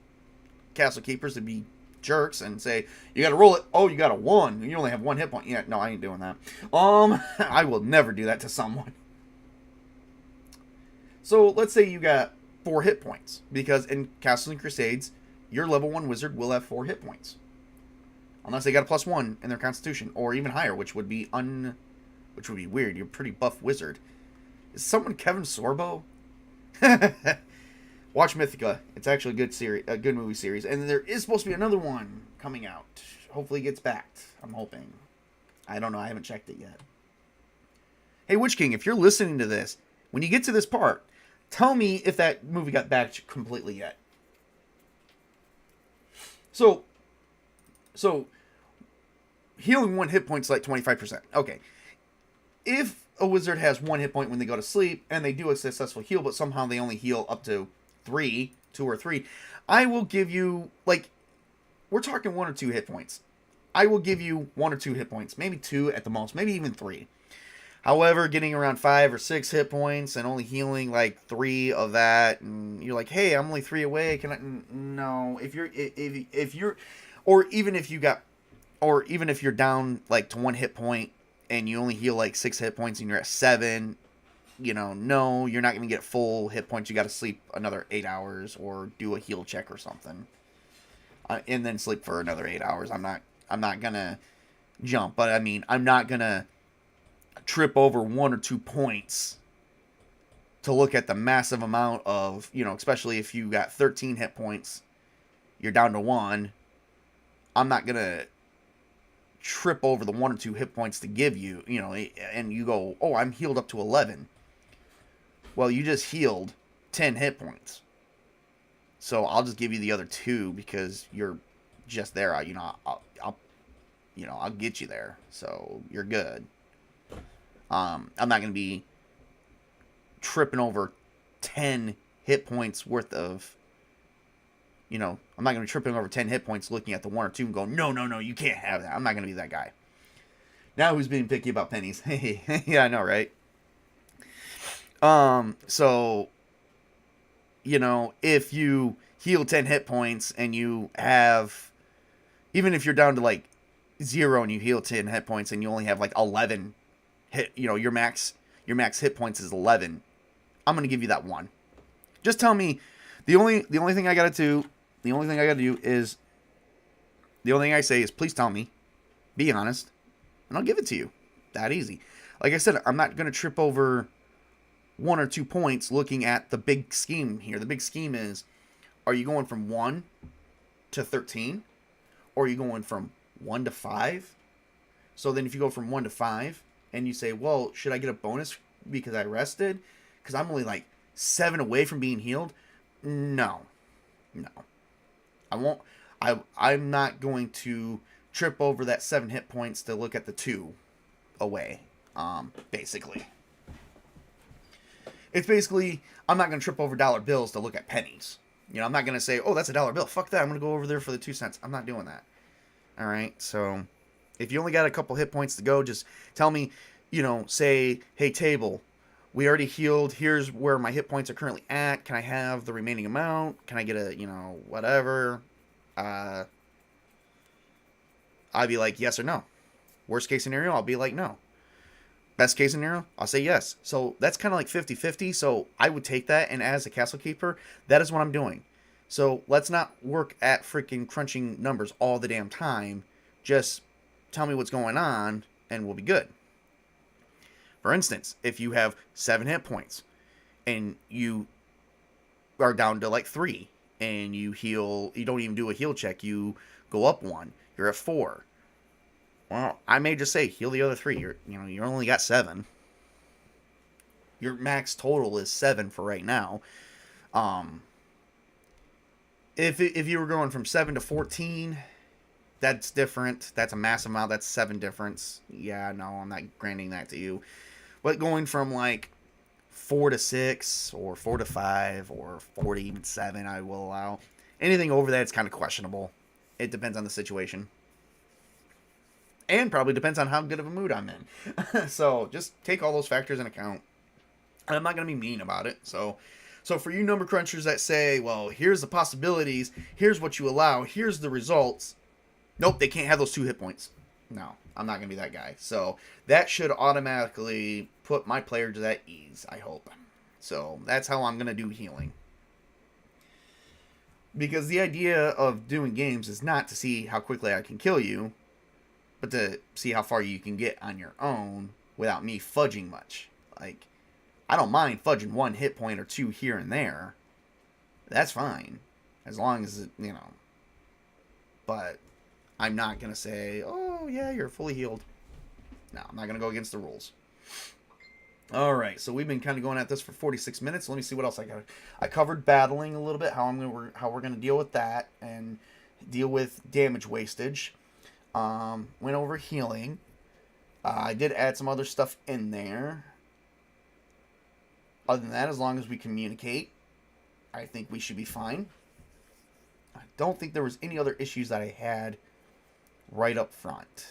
Castle Keepers would be jerks and say, you gotta roll it. Oh, you got a 1. You only have 1 hit point. Yeah, no, I ain't doing that. I will never do that to someone. So let's say you got 4 hit points, because in Castles and Crusades, your level 1 wizard will have 4 hit points. Unless they got a +1 in their constitution, or even higher, which would be weird. You're a pretty buff wizard. Is someone Kevin Sorbo? Watch Mythica. It's actually a good movie series. And there is supposed to be another one coming out. Hopefully it gets backed. I'm hoping. I don't know. I haven't checked it yet. Hey, Witch King, if you're listening to this, when you get to this part, tell me if that movie got backed completely yet. So healing 1 hit point is like 25%. Okay. If a wizard has 1 hit point when they go to sleep, and they do a successful heal, but somehow they only heal up to 2 or 3, I will give you, like, we're talking 1 or 2 hit points. I will give you 1 or 2 hit points, maybe 2 at the most, maybe even 3. However, getting around 5 or 6 hit points and only healing like 3 of that, and you're like, hey, I'm only 3 away. Can I? No. If you're, or even if you're down like to 1 hit point and you only heal like 6 hit points and you're at 7, no, you're not gonna get full hit points. You got to sleep another 8 hours or do a heal check or something, and then sleep for another 8 hours. I'm not gonna jump, but I mean, I'm not gonna trip over 1 or 2 points to look at the massive amount of, especially if you got 13 hit points, you're down to 1. I'm not going to trip over the 1 or 2 hit points to give you, and you go, oh, I'm healed up to 11. Well, you just healed 10 hit points. So I'll just give you the other 2 because you're just there. I'll get you there. So you're good. I'm not going to be tripping over 10 hit points worth of, I'm not going to be tripping over 10 hit points looking at the 1 or 2 and going, no, you can't have that. I'm not going to be that guy. Now who's being picky about pennies? Yeah, I know, right? So, if you heal 10 hit points and you have, even if you're down to like 0 and you heal 10 hit points and you only have like 11 hit, your max hit points is 11. I'm gonna give you that 1. Just tell me. The only thing I gotta do is, the only thing I say is, please tell me, be honest, and I'll give it to you. That easy. Like I said, I'm not gonna trip over 1 or 2 points looking at the big scheme here. The big scheme is, are you going from 1 to 13, or are you going from 1 to 5? So then, if you go from 1 to 5. And you say, well, should I get a bonus because I rested? Because I'm only like 7 away from being healed? No. I won't. I'm not going to trip over that 7 hit points to look at the 2 away. Basically. It's basically, I'm not going to trip over dollar bills to look at pennies. I'm not going to say, oh, that's a dollar bill. Fuck that. I'm going to go over there for the 2 cents. I'm not doing that. All right. So if you only got a couple hit points to go, just tell me, say, hey, table, we already healed. Here's where my hit points are currently at. Can I have the remaining amount? Can I get a, whatever? I'd be like, yes or no. Worst case scenario, I'll be like, no. Best case scenario, I'll say yes. So that's kind of like 50-50. So I would take that. And as a castle keeper, that is what I'm doing. So let's not work at freaking crunching numbers all the damn time. Just tell me what's going on and we'll be good. For instance, if you have 7 hit points and you are down to like 3 and you heal, you don't even do a heal check, you go up 1, you're at 4. Well, I may just say heal the other 3. You only got 7. Your max total is 7 for right now. If you were going from 7 to 14, that's different. That's a massive amount. That's 7 difference. Yeah, no, I'm not granting that to you. But going from like 4 to 6 or 4 to 5 or 4 to even 7, I will allow. Anything over that is kind of questionable. It depends on the situation. And probably depends on how good of a mood I'm in. So just take all those factors in account. And I'm not going to be mean about it. So for you number crunchers that say, well, here's the possibilities, here's what you allow, here's the results. Nope, they can't have those 2 hit points. No, I'm not going to be that guy. So that should automatically put my players at ease, I hope. So that's how I'm going to do healing. Because the idea of doing games is not to see how quickly I can kill you, but to see how far you can get on your own without me fudging much. Like, I don't mind fudging 1 hit point or 2 here and there. That's fine. As long as, but I'm not going to say, oh, yeah, you're fully healed. No, I'm not going to go against the rules. All right, so we've been kind of going at this for 46 minutes. Let me see what else I got. I covered battling a little bit, how we're going to deal with that and deal with damage wastage. Went over healing. I did add some other stuff in there. Other than that, as long as we communicate, I think we should be fine. I don't think there was any other issues that I had right up front.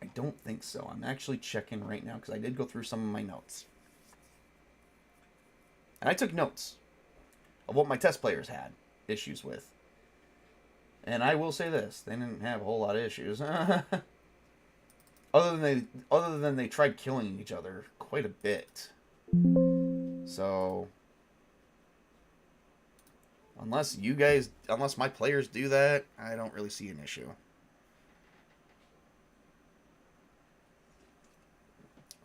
I don't think so. I'm actually checking right now because I did go through some of my notes. And I took notes of what my test players had issues with. And I will say this, they didn't have a whole lot of issues. Other than they tried killing each other quite a bit. So unless my players do that, I don't really see an issue.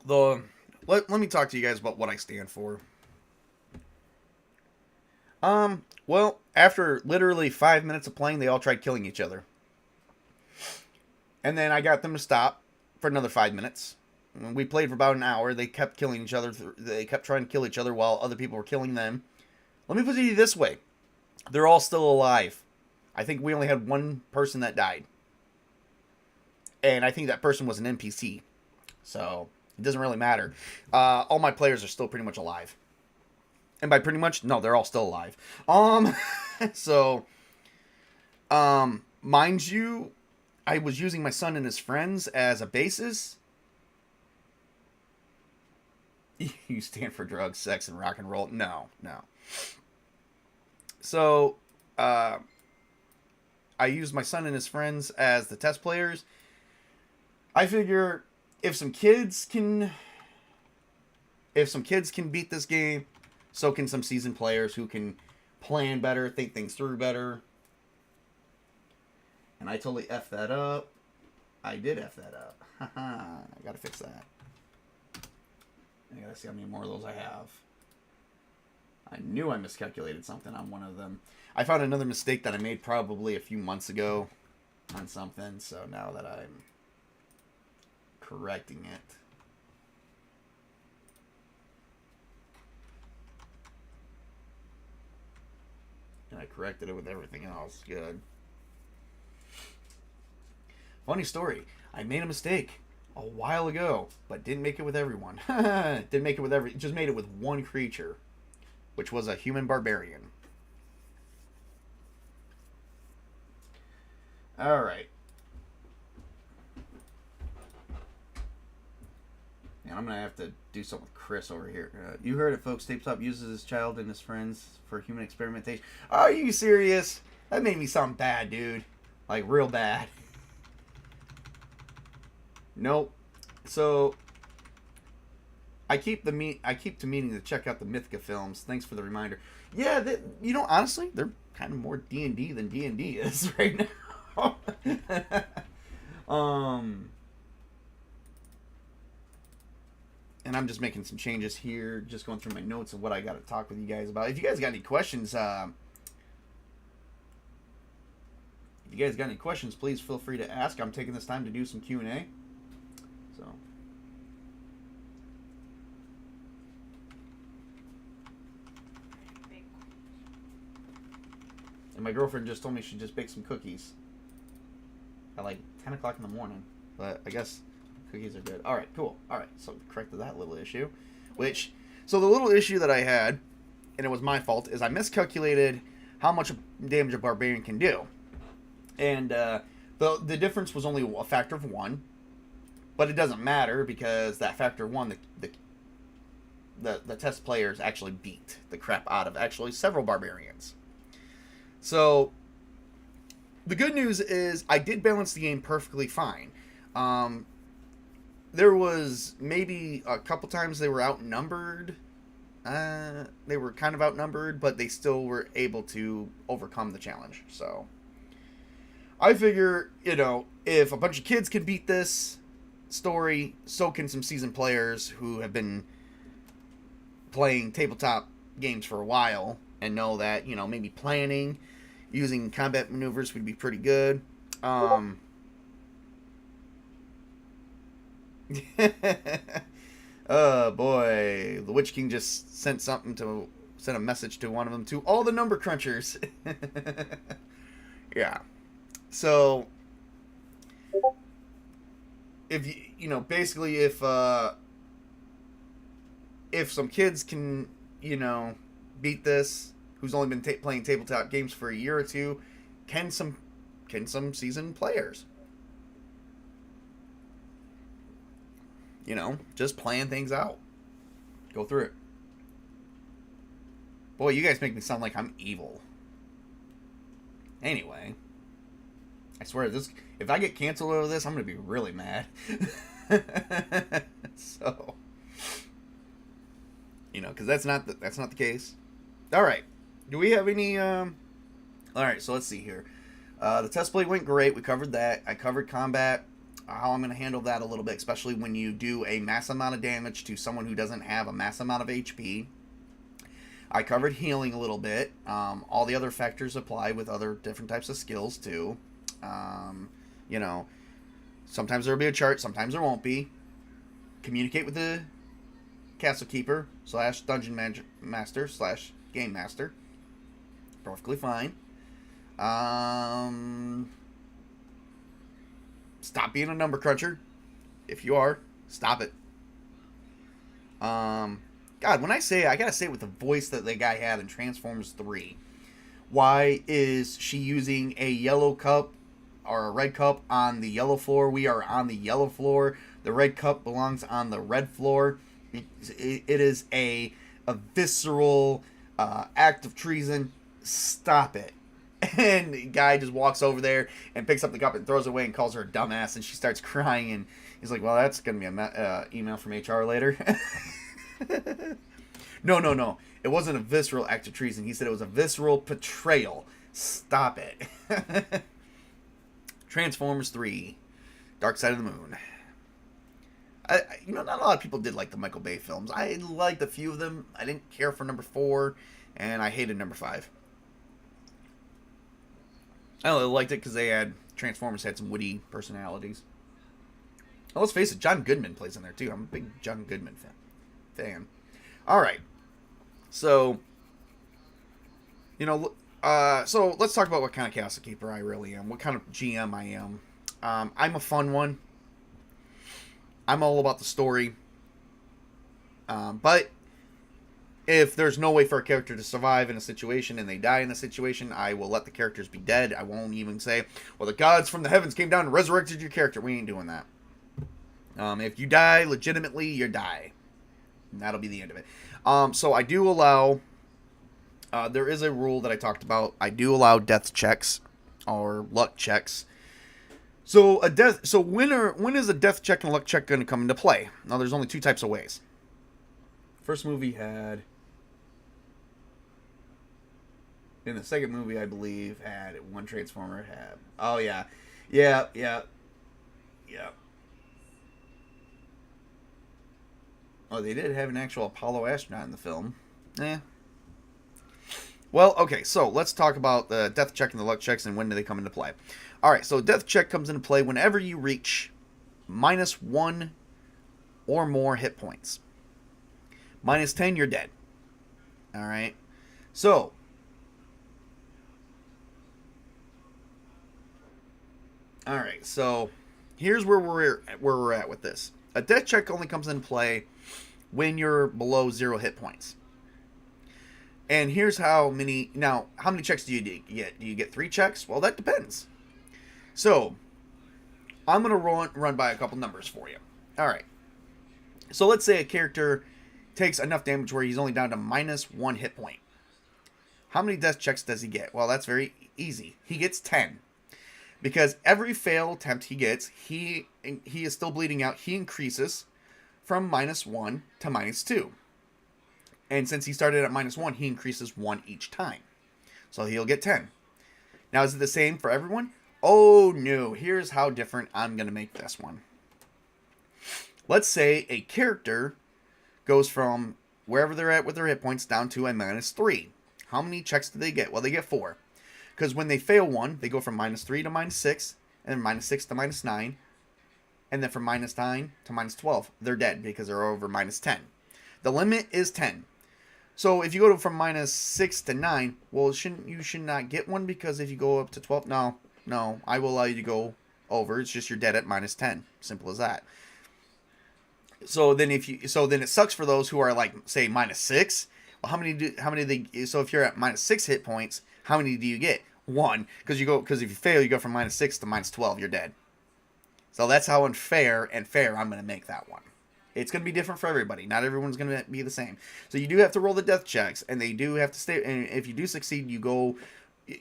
Though, let me talk to you guys about what I stand for. Well, after literally 5 minutes of playing, they all tried killing each other. And then I got them to stop for another 5 minutes. We played for about an hour. They kept killing each other. They kept trying to kill each other while other people were killing them. Let me put it this way. They're all still alive. I think we only had one person that died. And I think that person was an NPC. So it doesn't really matter. All my players are still pretty much alive. And by pretty much, no, they're all still alive. So, mind you, I was using my son and his friends as a basis. You stand for drugs, sex, and rock and roll. No. So, I used my son and his friends as the test players. I figure if some kids can beat this game, so can some seasoned players who can plan better, think things through better. And I totally effed that up. I did F that up. I gotta fix that. I gotta see how many more of those I have. I knew I miscalculated something on one of them. I found another mistake that I made probably a few months ago on something, so now that I'm correcting it. And I corrected it with everything else. Good. Funny story. I made a mistake a while ago, but didn't make it with everyone. Didn't make it with just made it with one creature, which was a human barbarian. Alright. And I'm going to have to do something with Chris over here. You heard it, folks. Tabletop uses his child and his friends for human experimentation. Are you serious? That made me sound bad, dude. Like, real bad. Nope. So, I keep to meaning to check out the Mythica films. Thanks for the reminder. Yeah, honestly, they're kind of more D&D than D&D is right now. And I'm just making some changes here, just going through my notes of what I got to talk with you guys about. If you guys got any questions, please feel free to ask. I'm taking this time to do some Q&A. So. And my girlfriend just told me she just baked some cookies at like 10 o'clock in the morning. But I guess cookies are good. All right, cool. All right, so corrected that little issue. So the little issue that I had, and it was my fault, is I miscalculated how much damage a barbarian can do. And the difference was only a factor of 1. But it doesn't matter because that factor 1, the test players actually beat the crap out of actually several barbarians. So the good news is I did balance the game perfectly fine. There was maybe a couple times they were outnumbered They were kind of outnumbered, but they still were able to overcome the challenge. So I figure, if a bunch of kids can beat this story, so can some seasoned players who have been playing tabletop games for a while and know that, maybe planning using combat maneuvers would be pretty good. Oh boy, the Witch King just sent a message to one of them, to all the number crunchers. Yeah. So if basically if some kids can, beat this, who's only been playing tabletop games for a year or two, can some seasoned players, just plan things out, go through it. Boy, you guys make me sound like I'm evil. Anyway, I swear, if I get canceled over this, I'm gonna be really mad. So, because that's not the case. All right, do we have any? All right, so let's see here. The test play went great. We covered that. I covered combat. How I'm going to handle that a little bit, especially when you do a mass amount of damage to someone who doesn't have a mass amount of HP. I covered healing a little bit. All the other factors apply with other different types of skills too. Sometimes there'll be a chart, sometimes there won't be. Communicate with the castle keeper / dungeon master / game master. Perfectly fine. Stop being a number cruncher. If you are, stop it. God, when I gotta say it with the voice that the guy had in Transformers 3. Why is she using a yellow cup or a red cup on the yellow floor? We are on the yellow floor. The red cup belongs on the red floor. It is a visceral act of treason. Stop it. And the guy just walks over there and picks up the cup and throws it away and calls her a dumbass, and she starts crying, and he's like, well, that's going to be an email from HR later. No. It wasn't a visceral act of treason. He said it was a visceral betrayal. Stop it. Transformers 3, Dark Side of the Moon. Not a lot of people did like the Michael Bay films. I liked a few of them. I didn't care for number 4, and I hated number 5. I really liked it because Transformers had some witty personalities. Oh, let's face it, John Goodman plays in there too. I'm a big John Goodman fan. All right. So, so let's talk about what kind of castle keeper I really am. What kind of GM I am. I'm a fun one. I'm all about the story. But if there's no way for a character to survive in a situation and they die in a situation, I will let the characters be dead. I won't even say, well, the gods from the heavens came down and resurrected your character. We ain't doing that. If you die legitimately, you die. And that'll be the end of it. So I do allow, there is a rule that I talked about. I do allow death checks or luck checks. So when is a death check and luck check going to come into play? Now, there's only 2 types of ways. First movie had, in the second movie, I believe, had one Transformer had. Oh yeah. Oh, they did have an actual Apollo astronaut in the film. Well, okay, so let's talk about the death check and the luck checks and when do they come into play. Alright, so death check comes into play whenever you reach -1 or more hit points. -10, you're dead. Alright, so here's where we're at with this. A death check only comes into play when you're below 0 hit points. And here's how many checks do you get? Do you get 3 checks? Well, that depends. So, I'm going to run by a couple numbers for you. Alright. So, let's say a character takes enough damage where he's only down to -1 hit point. How many death checks does he get? Well, that's very easy. He gets 10. Because every failed attempt he gets, he is still bleeding out. He increases from -1 to -2. And since he started at -1, he increases 1 each time. So he'll get 10. Now, is it the same for everyone? Oh, no. Here's how different I'm going to make this one. Let's say a character goes from wherever they're at with their hit points down to a -3. How many checks do they get? Well, they get 4. Because when they fail one, they go from -3 to -6, and then -6 to -9, and then from -9 to -12. They're dead because they're over -10. The limit is 10. So if you go from -6 to 9, well, you should not get one, because if you go up to 12, no, I will allow you to go over. It's just you're dead at -10. Simple as that. So then it sucks for those who are like, say, -6. Well, how many so if you're at -6 hit points, how many do you get? 1, because if you fail, you go from -6 to -12, you're dead. So that's how unfair and fair I'm going to make that one. It's going to be different for everybody. Not everyone's going to be the same. So you do have to roll the death checks, and they do have to stay. And if you do succeed, you go.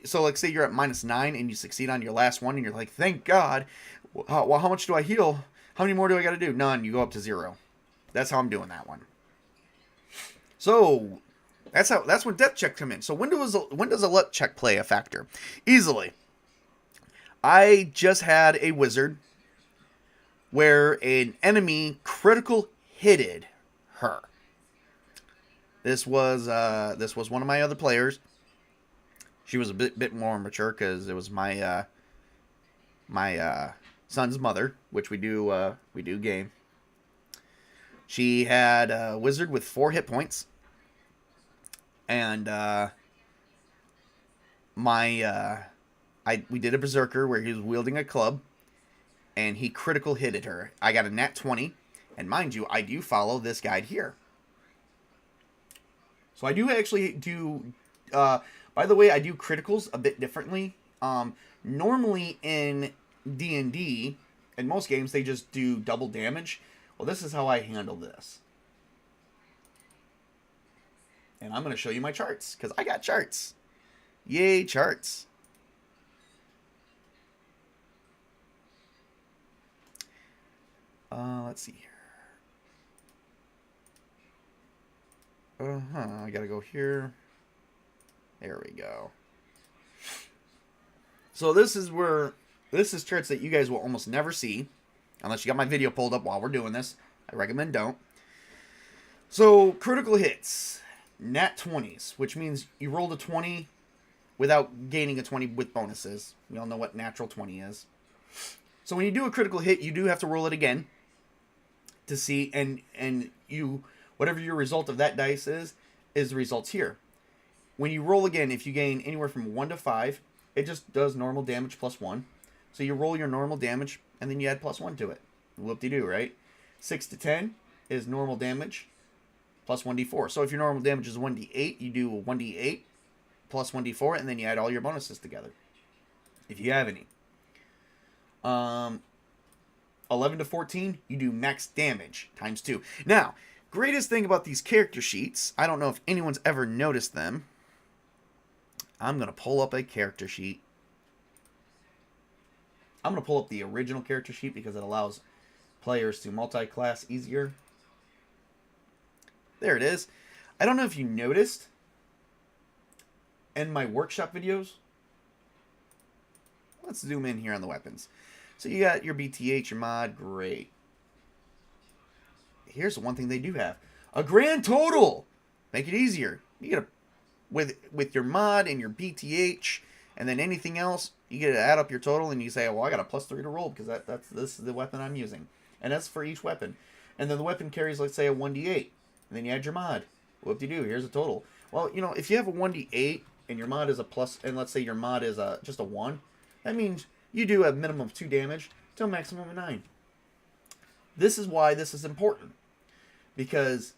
So like, say you're at -9 and you succeed on your last one, and you're like, thank God. Well, how much do I heal? How many more do I got to do? None. You go up to 0. That's how I'm doing that one. So that's when death checks come in. So when does a luck check play a factor? Easily. I just had a wizard where an enemy critical hitted her. This was one of my other players. She was a bit more mature because it was my son's mother, which we do game. She had a wizard with 4 hit points, and we did a berserker where he was wielding a club, and he critical hitted her. I got a nat 20, and mind you, I do follow this guide here. So I do actually do. By the way, I do criticals a bit differently. Normally in D&D, in most games, they just do double damage. Well, this is how I handle this. And I'm going to show you my charts, because I got charts. Yay, charts. Let's see here. I got to go here. There we go. So this is charts that you guys will almost never see, unless you got my video pulled up while we're doing this. I recommend don't. So, critical hits. Nat 20s, which means you rolled a 20 without gaining a 20 with bonuses. We all know what natural 20 is. So when you do a critical hit, you do have to roll it again to see, and you, whatever your result of that dice is the results here. When you roll again, if you gain anywhere from 1 to 5, it just does normal damage plus 1. So you roll your normal damage, and then you add plus 1 to it. Whoop-de-doo, right? 6 to 10 is normal damage plus 1d4. So if your normal damage is 1d8, you do 1d8 plus 1d4, and then you add all your bonuses together, if you have any. 11 to 14, you do max damage times 2. Now, greatest thing about these character sheets, I don't know if anyone's ever noticed them. I'm going to pull up a character sheet. I'm going to pull up the original character sheet because it allows players to multi-class easier. There it is. I don't know if you noticed in my workshop videos. Let's zoom in here on the weapons. So you got your BTH, your mod, great. Here's the one thing they do have. A grand total! Make it easier. You get with your mod and your BTH, and then anything else, you get to add up your total, and you say, well, I got a +3 to roll, because this is the weapon I'm using. And that's for each weapon. And then the weapon carries, let's say, a 1d8. And then you add your mod. Whoop-de-doo, here's a total. Well, you know, if you have a 1d8, and your mod is a plus, and let's say your mod is just a 1, that means you do a minimum of 2 damage to a maximum of 9. This is why this is important. Because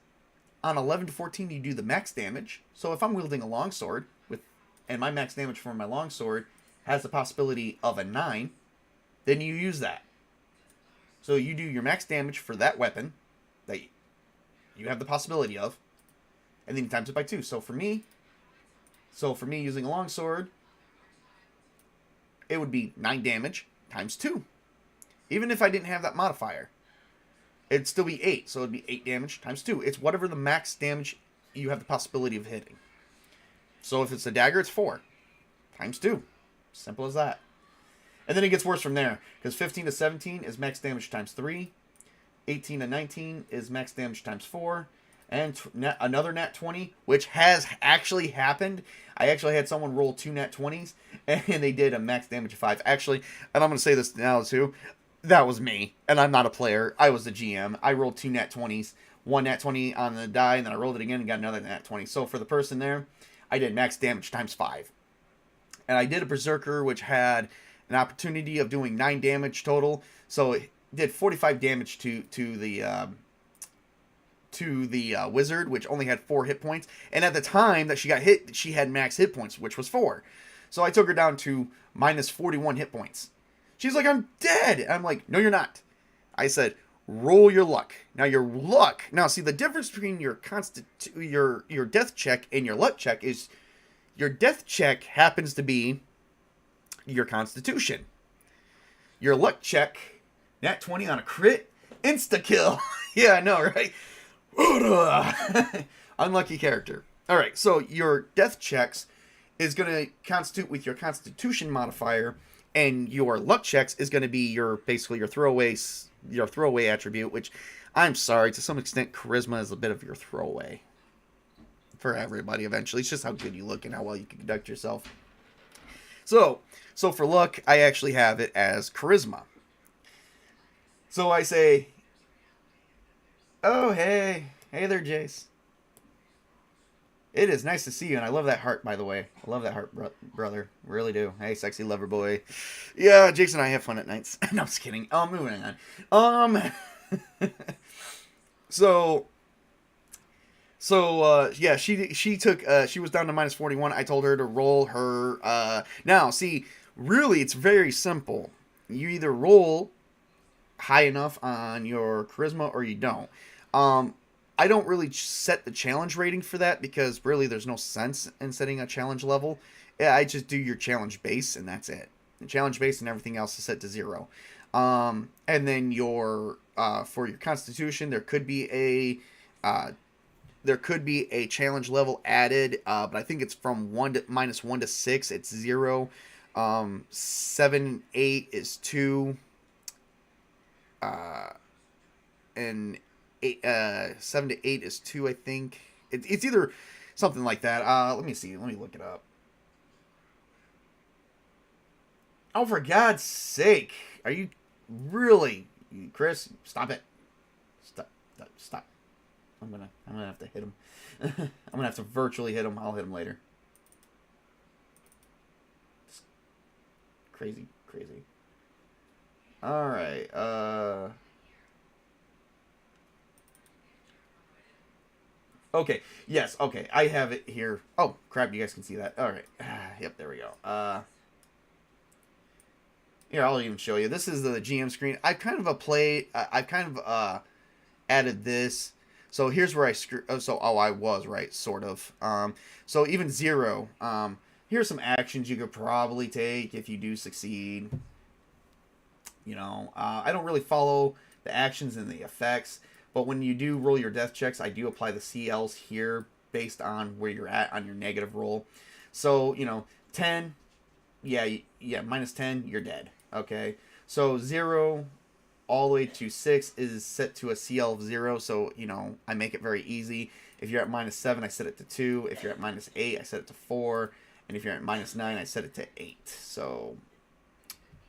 on 11 to 14, you do the max damage. So if I'm wielding a longsword, and my max damage for my longsword has the possibility of a 9, then you use that. So you do your max damage for that weapon that you have the possibility of, and then you times it by 2. So for me using a longsword, it would be 9 damage times 2. Even if I didn't have that modifier, it'd still be 8. So it'd be 8 damage times 2. It's whatever the max damage you have the possibility of hitting. So if it's a dagger, it's 4 times 2. Simple as that. And then it gets worse from there, because 15 to 17 is max damage times 3. 18 to 19 is max damage times 4. And another nat 20, which has actually happened. I actually had someone roll 2 nat 20s, and they did a max damage of 5. Actually, and I'm going to say this now too, that was me, and I'm not a player. I was the GM. I rolled 2 nat 20s, 1 nat 20 on the die, and then I rolled it again and got another nat 20. So for the person there, I did max damage times 5. And I did a Berserker, which had an opportunity of doing 9 damage total. So it did 45 damage to the wizard, which only had 4 hit points. And at the time that she got hit, she had max hit points, which was 4. So I took her down to minus 41 hit points. She's like, I'm dead. And I'm like, no, you're not. I said, roll your luck. Now your luck. Now see, the difference between your death check and your luck check is your death check happens to be your constitution. Your luck check, nat 20 on a crit, insta kill. Yeah, I know, right? Unlucky character. Alright, so your death checks is going to constitute with your constitution modifier, and your luck checks is going to be basically your throwaway attribute, which I'm sorry, to some extent charisma is a bit of your throwaway for everybody eventually. It's just how good you look and how well you can conduct yourself. So for luck, I actually have it as charisma. So I say, oh, hey there, Jace. It is nice to see you, and I love that heart, by the way. I love that heart, brother. Really do. Hey, sexy lover boy. Yeah, Jason and I have fun at nights. No, I'm just kidding. Moving on. Yeah, she took, she was down to minus 41. I told her to roll her, now, see, really, it's very simple. You either roll high enough on your charisma or you don't. I don't really set the challenge rating for that because really there's no sense in setting a challenge level. Yeah, I just do your challenge base and that's it. The challenge base and everything else is set to 0. And then for your constitution, there could be a challenge level added, but I think it's from minus 1 to 6. It's 0. 7, 8 is 2. And 7 to 8 is 2, I think. It's either something like that. Let me see. Let me look it up. Oh, for God's sake. Are you really? Chris, stop it. Stop. I'm gonna have to hit him. I'm gonna have to virtually hit him. I'll hit him later. Just crazy. Alright, okay, yes, okay, I have it here. Oh, crap, you guys can see that. Alright, yep, there we go. Here, I'll even show you. This is the GM screen. I've kind of added this. So here's where I I was right, sort of. So even 0, here's some actions you could probably take if you do succeed. You know, I don't really follow the actions and the effects, but when you do roll your death checks, I do apply the CLs here based on where you're at on your negative roll. So, 10, yeah, minus 10, you're dead. Okay, so 0 all the way to 6 is set to a CL of 0, so, I make it very easy. If you're at minus 7, I set it to 2. If you're at minus 8, I set it to 4. And if you're at minus 9, I set it to 8. So,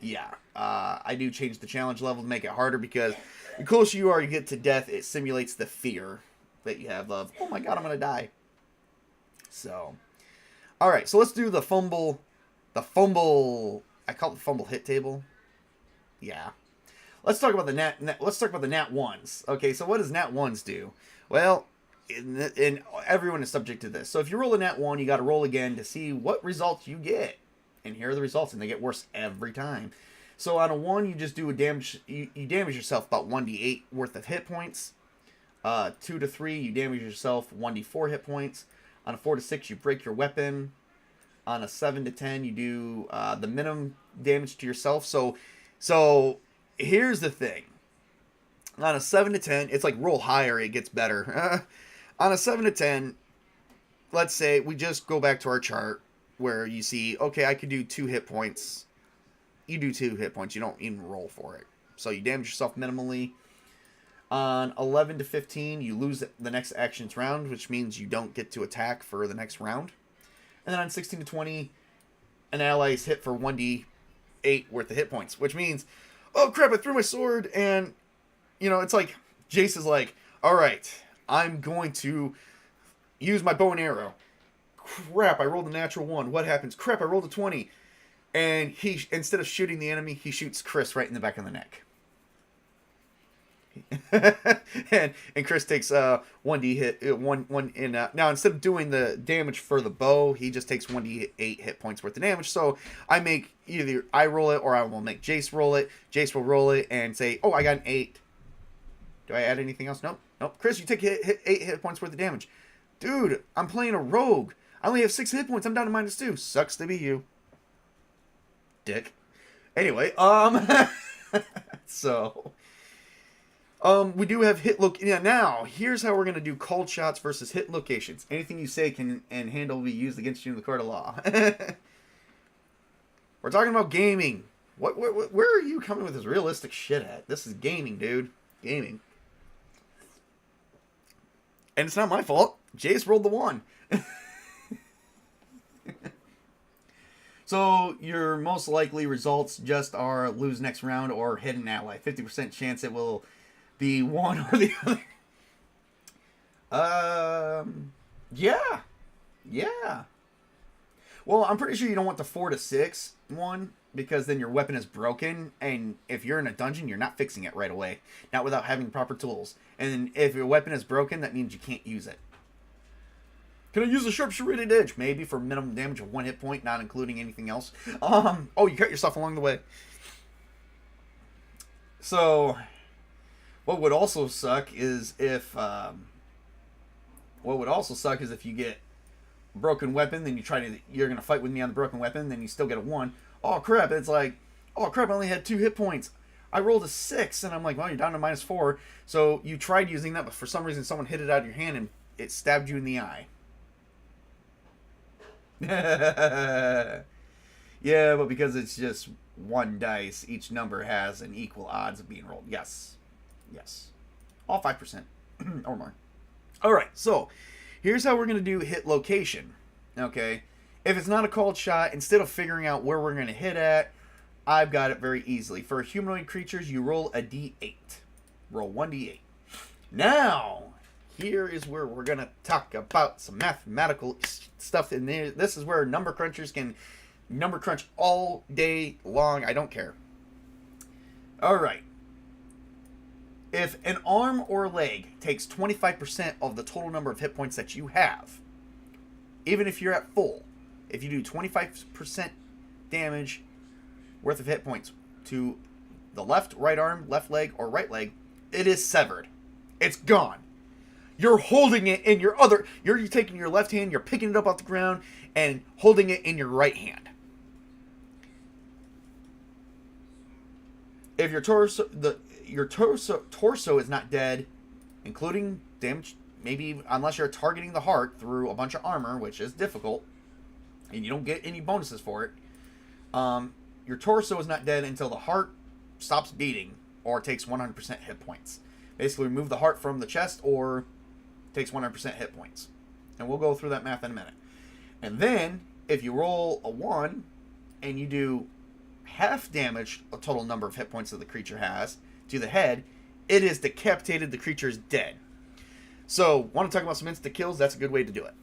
yeah, I do change the challenge level to make it harder because the closer you are to get to death, it simulates the fear that you have of, oh my god, I'm going to die. So, alright, so let's do the fumble, I call it the fumble hit table. Yeah. Let's talk about the nat 1s. Okay, so what does nat 1s do? Well, and everyone is subject to this. So if you roll a nat 1, you got to roll again to see what results you get. And here are the results, and they get worse every time. So on a 1, you just do a damage. You damage yourself about 1d8 worth of hit points. 2 to 3, you damage yourself 1d4 hit points. On a 4 to 6, you break your weapon. On a 7 to 10, you do the minimum damage to yourself. So here's the thing. On a 7 to 10, it's like roll higher, it gets better. On a 7 to 10, let's say we just go back to our chart where you see, okay, I could do 2 hit points. You do 2 hit points. You don't even roll for it. So you damage yourself minimally. On 11 to 15, you lose the next action's round, which means you don't get to attack for the next round. And then on 16 to 20, an ally is hit for 1d8 worth of hit points, which means, oh crap, I threw my sword, and, you know, it's like, Jace is like, alright, I'm going to use my bow and arrow. Crap, I rolled a natural 1. What happens? Crap, I rolled a 20. And he, instead of shooting the enemy, he shoots Chris right in the back of the neck. and Chris takes 1d hit one in now instead of doing the damage for the bow, he just takes 1d8 hit points worth of damage. So I make either I roll it or I will make Jace roll it. Jace will roll it and say, "Oh, I got an 8." Do I add anything else? Nope. Chris, you take 8 hit points worth of damage. Dude, I'm playing a rogue. I only have 6 hit points. I'm down to -2. Sucks to be you, dick. Anyway, so. We do have hit now, here's how we're going to do cold shots versus hit locations. Anything you say can and handle will be used against you in the court of law. We're talking about gaming. Where are you coming with this realistic shit at? This is gaming, dude. Gaming. And it's not my fault. Jace rolled the 1. So, your most likely results just are lose next round or hit an ally. 50% chance it will be one or the other. Yeah. Well, I'm pretty sure you don't want the 4 to 6 one, because then your weapon is broken, and if you're in a dungeon, you're not fixing it right away. Not without having proper tools. And if your weapon is broken, that means you can't use it. Can I use a sharp-serrated edge? Maybe for minimum damage of 1 hit point, not including anything else. Oh, you cut yourself along the way. So, what would also suck is if you get a broken weapon, then you're gonna fight with me on the broken weapon, then you still get a 1. Oh crap! It's like, oh crap! I only had 2 hit points. I rolled a 6, and I'm like, well, you're down to -4. So you tried using that, but for some reason, someone hit it out of your hand and it stabbed you in the eye. Yeah, but because it's just 1 dice, each number has an equal odds of being rolled. Yes. All 5% or more. Alright, so here's how we're going to do hit location. Okay, if it's not a cold shot, instead of figuring out where we're going to hit at, I've got it very easily. For humanoid creatures, you roll a d8. Roll 1d8. Now, here is where we're going to talk about some mathematical stuff in there. This is where number crunchers can number crunch all day long. I don't care. Alright. If an arm or leg takes 25% of the total number of hit points that you have, even if you're at full, if you do 25% damage worth of hit points to the left, right arm, left leg, or right leg, it is severed. It's gone. You're holding it in your other... You're taking your left hand, you're picking it up off the ground, and holding it in your right hand. If your torso is not dead, including damage, maybe unless you're targeting the heart through a bunch of armor, which is difficult, and you don't get any bonuses for it. Your torso is not dead until the heart stops beating or takes 100% hit points. Basically, remove the heart from the chest or takes 100% hit points. And we'll go through that math in a minute. And then, if you roll a 1 and you do half damage, a total number of hit points that the creature has, to the head, it is decapitated, the creature is dead. So, want to talk about some instant kills? That's a good way to do it.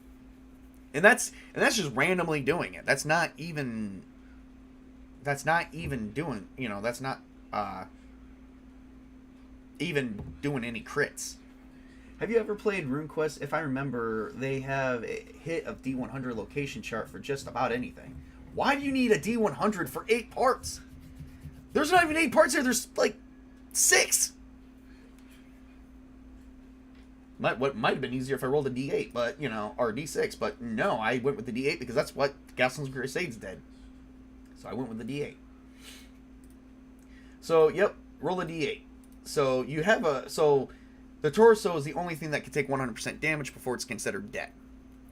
And that's just randomly doing it. That's not even doing, that's not even doing any crits. Have you ever played RuneQuest? If I remember, they have a hit of D100 location chart for just about anything. Why do you need a D100 for 8 parts? There's not even 8 parts here. There's like 6. What might have been easier if I rolled a D8, but or a D6. But no, I went with the D8 because that's what Castles and Crusades did. So I went with the D8. So yep, roll a D8. So you have the torso is the only thing that can take 100% damage before it's considered dead.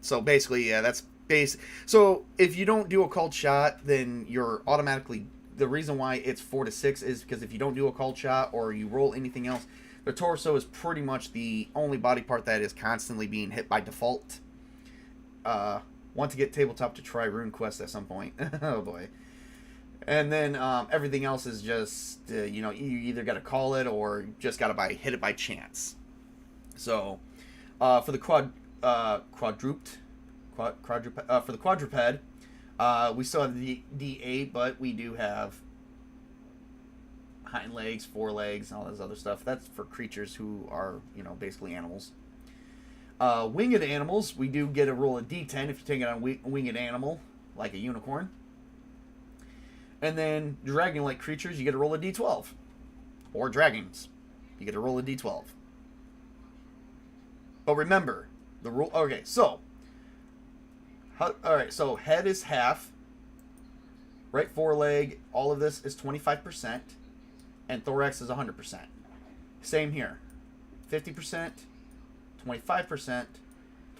So basically, yeah, that's base. So if you don't do a called shot, then you're automatically. The reason why it's 4 to 6 is because if you don't do a called shot or you roll anything else, the torso is pretty much the only body part that is constantly being hit by default. Want to get tabletop to try Rune Quest at some point. Oh boy. And then everything else is just, you either got to call it or just got to hit it by chance. So, for the quadruped, for the quadruped, we still have the D8, but we do have hind legs, forelegs, and all this other stuff. That's for creatures who are, basically animals. Winged animals, we do get a roll of D10 if you take it on a winged animal, like a unicorn. And then dragon-like creatures, you get a roll of D12. Or dragons, you get a roll of D12. But remember, the rule... Okay, so... Alright, so head is half. Right foreleg, all of this is 25%. And thorax is 100%. Same here. 50%, 25%,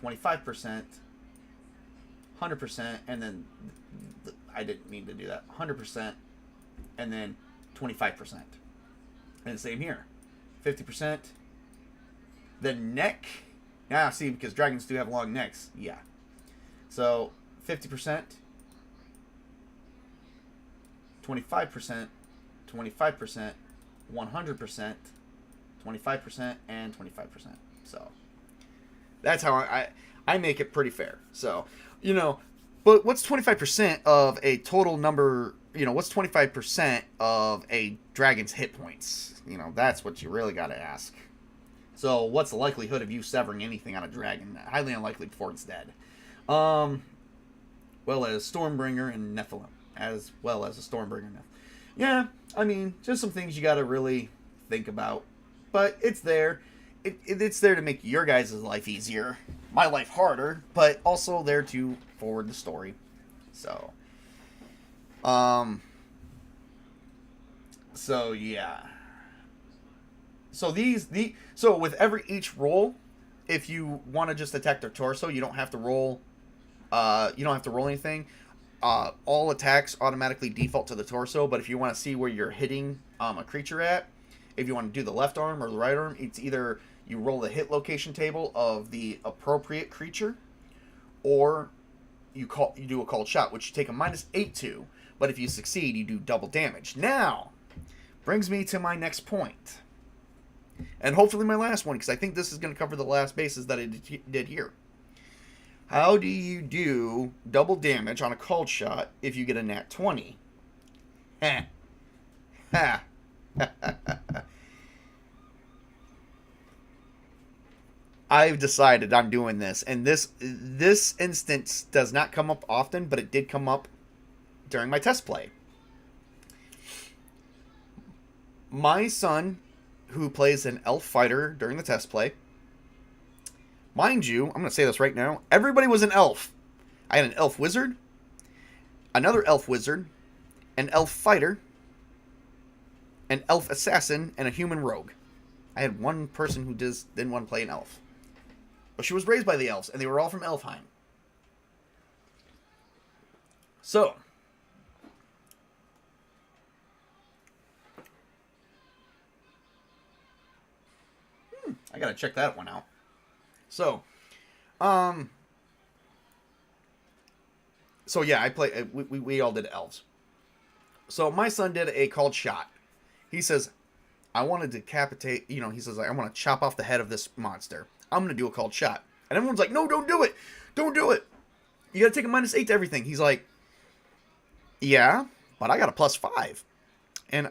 25%, 100%, and then... I didn't mean to do that. 100%, and then 25%. And same here. 50%. The neck... Now, see, because dragons do have long necks. Yeah. So, 50%, 25%, 25%, 100%, 25%, and 25%. So, that's how I make it pretty fair. So, but what's 25% of a total number, what's 25% of a dragon's hit points? That's what you really got to ask. So, what's the likelihood of you severing anything on a dragon? Highly unlikely before it's dead. Well as Stormbringer and Nephilim. As well as a Stormbringer and Nephilim. Yeah, I mean, just some things you got to really think about. But it's there. It's there to make your guys' life easier. My life harder. But also there to forward the story. So. So, yeah. So so with each roll, if you want to just attack their torso, you don't have to roll. You don't have to roll anything. All attacks automatically default to the torso. But if you want to see where you're hitting a creature at, if you want to do the left arm or the right arm, it's either you roll the hit location table of the appropriate creature, or you do a called shot, which you take a -8 to. But if you succeed, you do double damage. Now, brings me to my next point. And hopefully my last one, because I think this is going to cover the last bases that I did here. How do you do double damage on a called shot if you get a nat 20? Ha. Ha. I've decided I'm doing this. And this instance does not come up often, but it did come up during my test play. My son, who plays an elf fighter during the test play. Mind you, I'm going to say this right now. Everybody was an elf. I had an elf wizard, another elf wizard, an elf fighter, an elf assassin, and a human rogue. I had one person who didn't want to play an elf. But she was raised by the elves, and they were all from Elfheim. So, I gotta check that one out. So, so yeah, we all did elves. So my son did a called shot. He says, I want to decapitate, he says, I want to chop off the head of this monster. I'm going to do a called shot. And everyone's like, no, don't do it. Don't do it. You got to take a -8 to everything. He's like, yeah, but I got a +5. And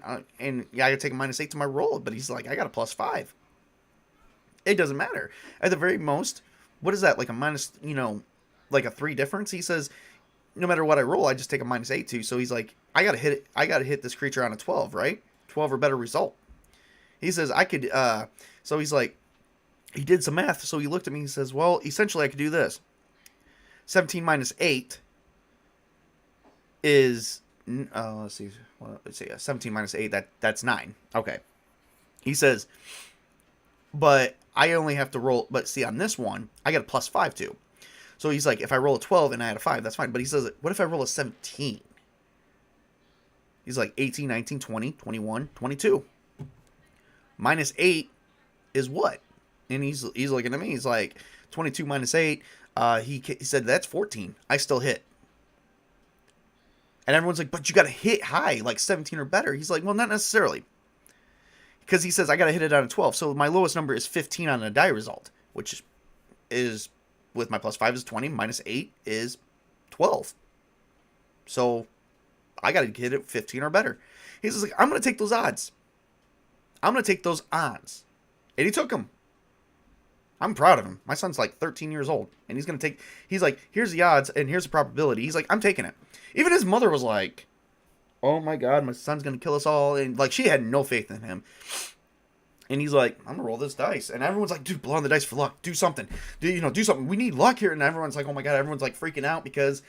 yeah, I got to take a -8 to my roll. But he's like, I got a +5. It doesn't matter. At the very most, what is that? Like a minus, like a 3 difference? He says, no matter what I roll, I just take a -8 to. So he's like, I got to hit this creature on a 12, right? 12 or better result. He says, I could, so he's like, he did some math. So he looked at me and he says, well, essentially I could do this. 17 -8 is, let's see. Well, let's see. 17 -8, that's 9. Okay. He says, but I only have to roll, but see, on this one, I got a +5 too. So he's like, if I roll a 12 and I had a 5, that's fine. But he says, what if I roll a 17? He's like 18, 19, 20, 21, 22. Minus 8 is what? And he's looking at me. He's like, 22 minus 8. He said, that's 14. I still hit. And everyone's like, but you got to hit high, like 17 or better. He's like, well, not necessarily. Because he says, I got to hit it on a 12. So my lowest number is 15 on a die result, which is, with my plus 5 is 20, minus 8 is 12. So I got to hit it 15 or better. He's like, I'm going to take those odds. I'm going to take those odds. And he took them. I'm proud of him. My son's like 13 years old. And he's like, here's the odds and here's the probability. He's like, I'm taking it. Even his mother was like, oh my God, my son's going to kill us all. And like, she had no faith in him. And he's like, I'm going to roll this dice. And everyone's like, dude, blow on the dice for luck. Do something. Do something. We need luck here. And everyone's like, oh my God, everyone's like freaking out because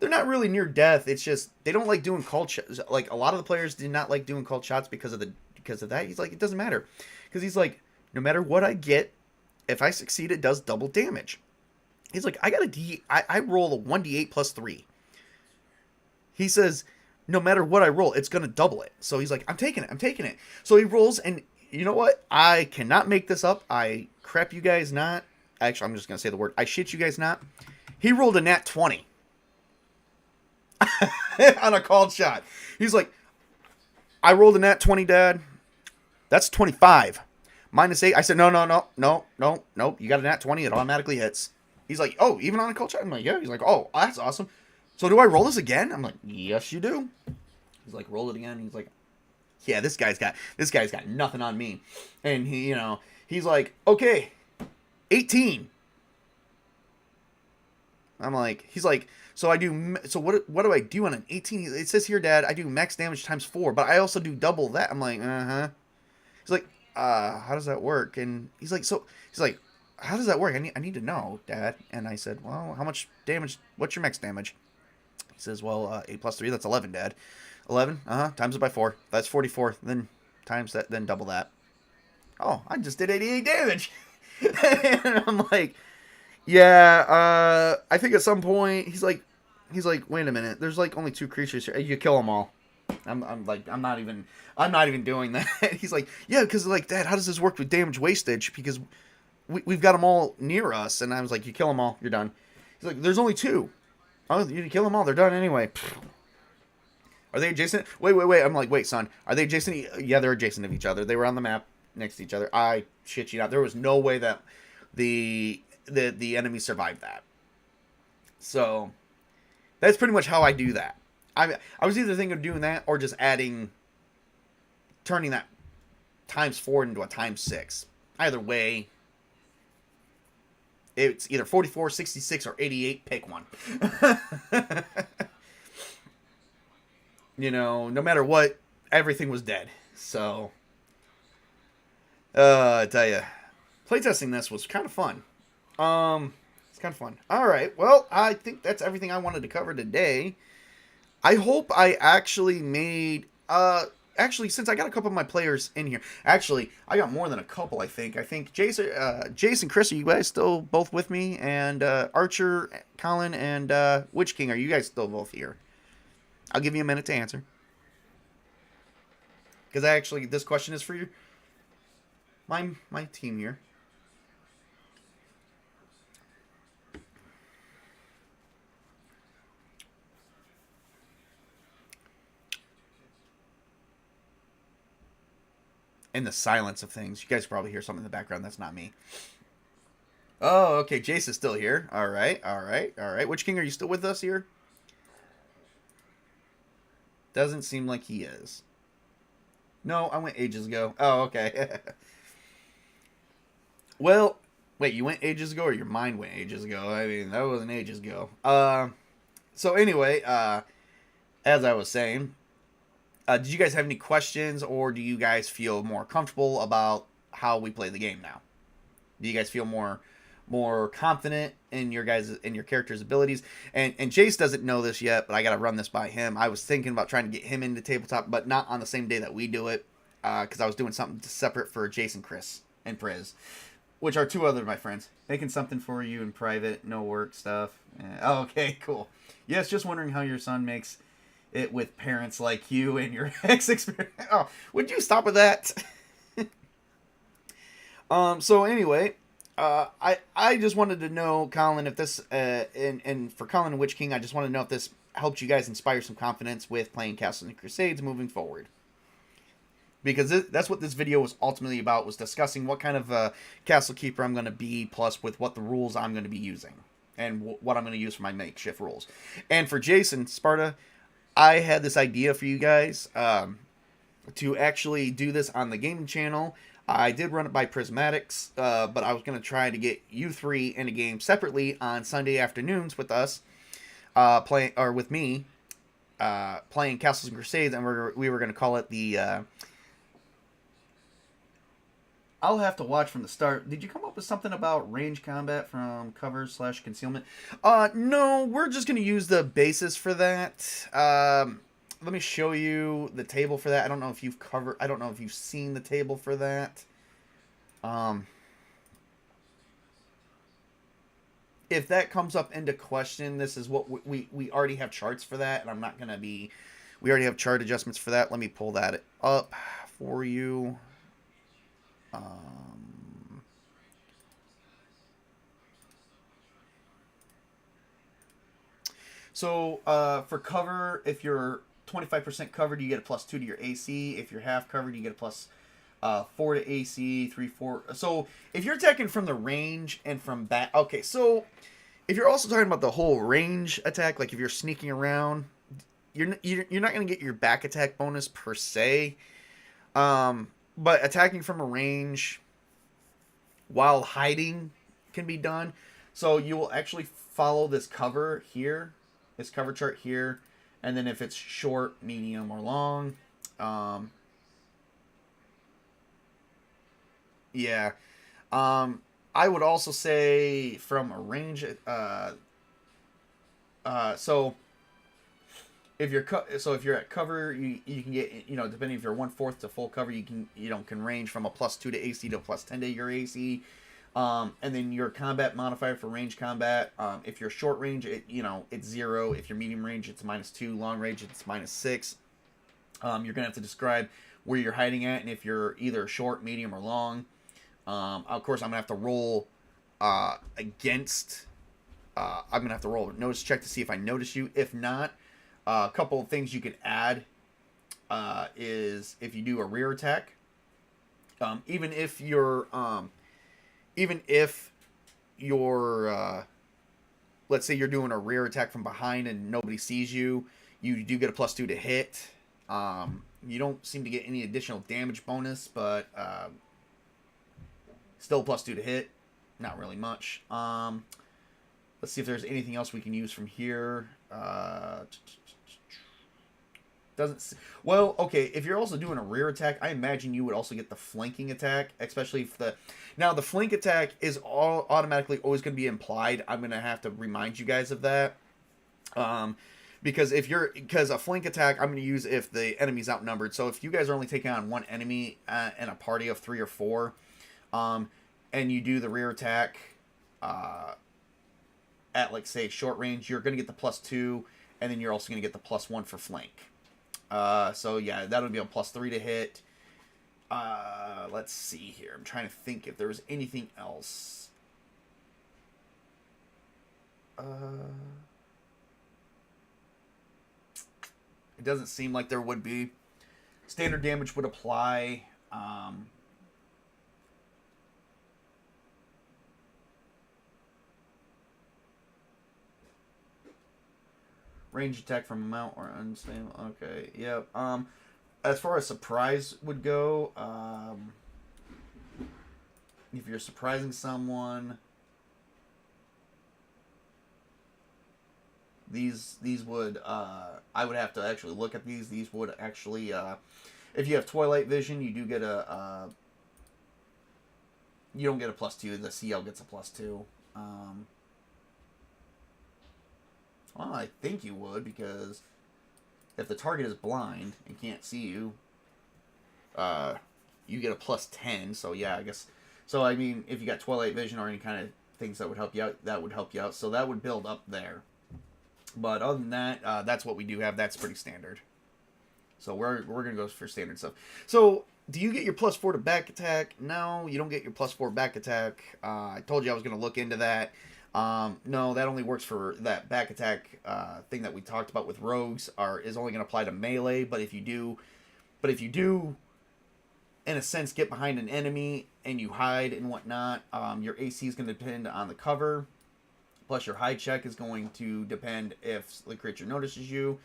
they're not really near death. It's just, they don't like doing called shots. Like, a lot of the players did not like doing called shots because of that. He's like, it doesn't matter. Because he's like, no matter what I get, if I succeed, it does double damage. He's like, I roll a 1d8 plus 3. He says, no matter what I roll, it's going to double it. So he's like, I'm taking it. So he rolls, and you know what? I cannot make this up. I crap you guys not. Actually, I'm just going to say the word. I shit you guys not. He rolled a nat 20. On a called shot. He's like, I rolled a nat 20, Dad. That's 25. Minus 8. I said, no. You got a nat 20. It automatically hits. He's like, oh, even on a called shot? I'm like, yeah. He's like, oh, that's awesome. So do I roll this again? I'm like, yes, you do. He's like, roll it again. He's like, yeah, this guy's got nothing on me. And he's like, okay, 18. I'm like, he's like, so what do I do on an 18? It says here, Dad, I do max damage times 4, but I also do double that. I'm like, uh-huh. He's like, how does that work? And he's like, how does that work? I need to know, Dad. And I said, well, how much damage, what's your max damage? He says, well, 8 plus 3, that's 11, Dad. 11, times it by 4. That's 44. Then times that, then double that. Oh, I just did 88 damage. And I'm like, yeah, I think at some point, he's like, wait a minute, there's like only 2 creatures here. You kill them all. I'm not even doing that. He's like, yeah, because like, Dad, how does this work with damage wastage? Because we've got them all near us. And I was like, you kill them all, you're done. He's like, there's only 2. Oh, you kill them all, they're done anyway. Are they adjacent? Wait. I'm like, wait, son, are they adjacent? Yeah, they're adjacent of each other. They were on the map next to each other. I shit you not. There was no way that the enemy survived that. So that's pretty much how I do that. I was either thinking of doing that or just turning that times 4 into a times 6. Either way, it's either 44, 66, or 88. Pick one. No matter what, everything was dead. So, I tell you, playtesting this was kind of fun. It's kind of fun. All right, well, I think that's everything I wanted to cover today. I hope I actually made, since I got a couple of my players in here, actually, I got more than a couple, I think. I think Jason, Chris, are you guys still both with me? And Archer, Colin, and Witch King, are you guys still both here? I'll give you a minute to answer. Because this question is for you. My team here. In the silence of things. You guys probably hear something in the background. That's not me. Oh, okay. Jace is still here. All right. Witch King, are you still with us here? Doesn't seem like he is. No, I went ages ago. Oh, okay. Well, wait, you went ages ago or your mind went ages ago? I mean, that wasn't ages ago. So anyway, as I was saying, did you guys have any questions, or do you guys feel more comfortable about how we play the game now? Do you guys feel more confident in your character's abilities? And Jace doesn't know this yet, but I got to run this by him. I was thinking about trying to get him into tabletop, but not on the same day that we do it, because I was doing something separate for Jason, Chris, and Priz. which are two other of my friends. Making something for you in private, no work stuff. Oh, okay, cool. Yes, just wondering how your son makes it with parents like you and your ex experience. Oh, would you stop with that? So anyway, I just wanted to know, Colin, if this and for Colin and Witch King, I just want to know if this helped you guys inspire some confidence with playing Castles and Crusades moving forward. Because that's what this video was ultimately about, was discussing what kind of castle keeper I'm going to be, plus with what the rules I'm going to be using, and what I'm going to use for my makeshift rules. And for Jason, Sparta, I had this idea for you guys to actually do this on the gaming channel. I did run it by Prismatics, but I was going to try to get you three in a game separately on Sunday afternoons with us, playing, or with me, playing Castles and Crusades, and we were going to call it the... I'll have to watch from the start. Did you come up with something about range combat from cover/concealment? No, we're just going to use the basis for that. Let me show you the table for that. I don't know if you've seen the table for that. If that comes up into question, this is what we already have charts for that, and I'm not going to be... We already have chart adjustments for that. Let me pull that up for you. So for cover, if you're 25% covered, you get a +2 to your AC. If you're half covered, you get a +4 to AC, 3, 4. So if you're attacking from the range and from back, okay. So if you're also talking about the whole range attack, like if you're sneaking around, you're not going to get your back attack bonus per se. But attacking from a range while hiding can be done. So you will actually follow this cover here, this cover chart here, and then if it's short, medium, or long, yeah. I would also say from a range, so if you're at cover, you can get, depending if you're 1/4 to full cover, you can range from a +2 to AC to a +10 to your AC. And then your combat modifier for range combat, if you're short range, it's 0. If you're medium range, it's -2. Long range, it's -6. You're gonna have to describe where you're hiding at, and if you're either short, medium, or long. Of course, I'm gonna have to roll against. I'm gonna have to roll a notice check to see if I notice you. If not, a couple of things you can add is if you do a rear attack, even if you're let's say you're doing a rear attack from behind and nobody sees you, you do get a +2 to hit. You don't seem to get any additional damage bonus, but still +2 to hit. Not really much. Let's see if there's anything else we can use from here. Well, okay, if you're also doing a rear attack, I imagine you would also get the flanking attack, especially if the flank attack is automatically always going to be implied. I'm going to have to remind you guys of that. Because a flank attack I'm going to use if the enemy's outnumbered. So if you guys are only taking on one enemy in a party of 3 or 4, and you do the rear attack at, like, say, short range, you're going to get the +2, and then you're also going to get the +1 for flank. So yeah, that'll be a +3 to hit. Let's see here. I'm trying to think if there was anything else. It doesn't seem like there would be. Standard damage would apply. Range attack from a mount or unstable. Okay, yep. As far as surprise would go, if you're surprising someone, these would I would have to actually look at these. These would actually, if you have Twilight Vision, you do get you don't get a +2. The CL gets a +2. Well, I think you would, because if the target is blind and can't see you, you get a +10. So yeah, I guess So, I mean, if you got Twilight Vision or any kind of things that would help you out, that would help you out. So that would build up there. But other than that, that's what we do have. That's pretty standard. So we're going to go for standard stuff. So, do you get your +4 to back attack? No, you don't get your +4 back attack. I told you I was going to look into that. No, that only works for that back attack thing that we talked about with rogues. Is only going to apply to melee. But if you do, in a sense, get behind an enemy and you hide and whatnot, your AC is going to depend on the cover. Plus, your hide check is going to depend if the creature notices you.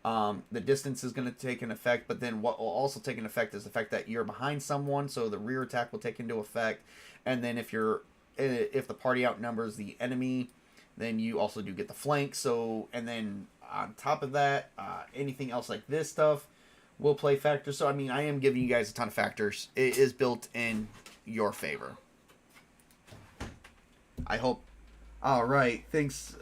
The distance is going to take an effect, but then what will also take an effect is the fact that you're behind someone, so the rear attack will take into effect. And then if the party outnumbers the enemy, then you also do get the flank. So, and then on top of that, anything else like this stuff will play factors. So, I mean, I am giving you guys a ton of factors. It is built in your favor. I hope. All right. Thanks.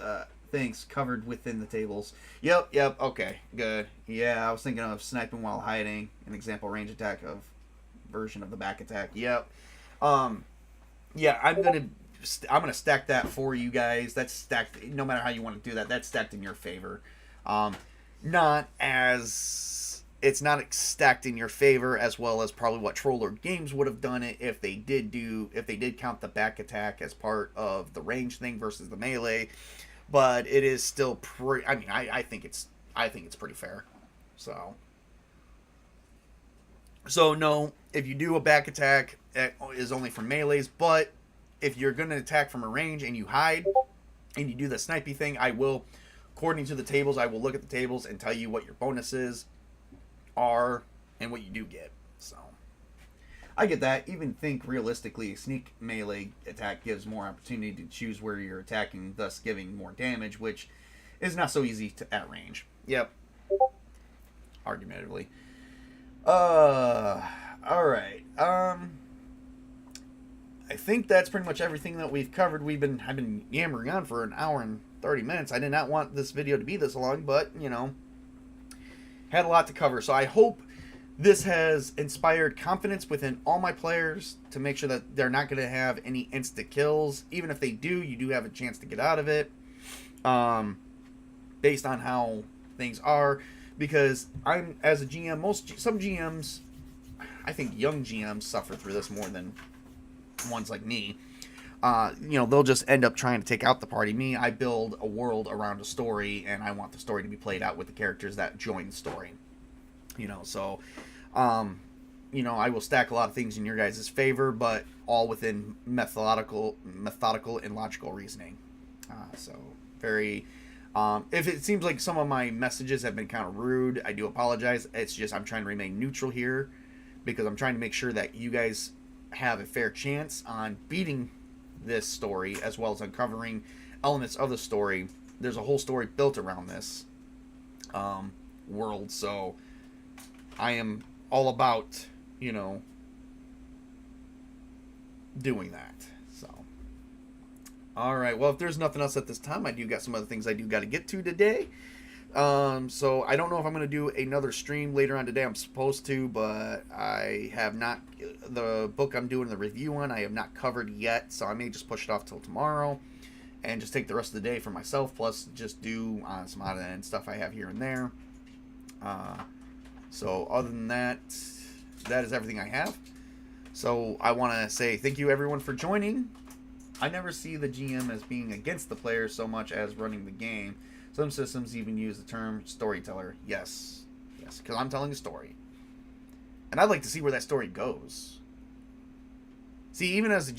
Covered within the tables. Yep. Okay. Good. Yeah, I was thinking of sniping while hiding. An example range attack of version of the back attack. Yep. Yeah, I'm gonna stack that for you guys. That's stacked. No matter how you want to do that, that's stacked in your favor. It's not stacked in your favor as well as probably what Troller Games would have done it if they did count the back attack as part of the range thing versus the melee. But it is still pretty. I mean, I think it's pretty fair. So no, if you do a back attack, it is only for melees. But if you're going to attack from a range and you hide and you do the snipey thing, I will, according to the tables, I will look at the tables and tell you what your bonuses are and what you do get. So I get that. Even think realistically, a sneak melee attack gives more opportunity to choose where you're attacking, thus giving more damage, which is not so easy at range. Yep. Argumentatively. Alright. I think that's pretty much everything that we've covered. I've been yammering on for an hour and 30 minutes. I did not want this video to be this long, but, had a lot to cover. So I hope this has inspired confidence within all my players to make sure that they're not going to have any instant kills. Even if they do, you do have a chance to get out of it. Based on how things are. Because as a GM, some GMs, I think young GMs suffer through this more than ones like me. They'll just end up trying to take out the party. Me, I build a world around a story, and I want the story to be played out with the characters that join the story. I will stack a lot of things in your guys' favor, but all within methodical and logical reasoning. If it seems like some of my messages have been kind of rude, I do apologize. It's just I'm trying to remain neutral here because I'm trying to make sure that you guys have a fair chance on beating this story as well as uncovering elements of the story. There's a whole story built around this world, so I am all about, doing that. So, all right. Well, if there's nothing else at this time, I do got some other things I do got to get to today. So I don't know if I'm going to do another stream later on today. I'm supposed to, but I have not. The book I'm doing the review on, I have not covered yet, so I may just push it off till tomorrow and just take the rest of the day for myself, plus just do some out-of-end stuff I have here and there. So other than that, that is everything I have. So I want to say thank you everyone for joining. I never see the GM as being against the players so much as running the game. Some systems even use the term storyteller. Yes, because I'm telling a story. And I'd like to see where that story goes. See, even as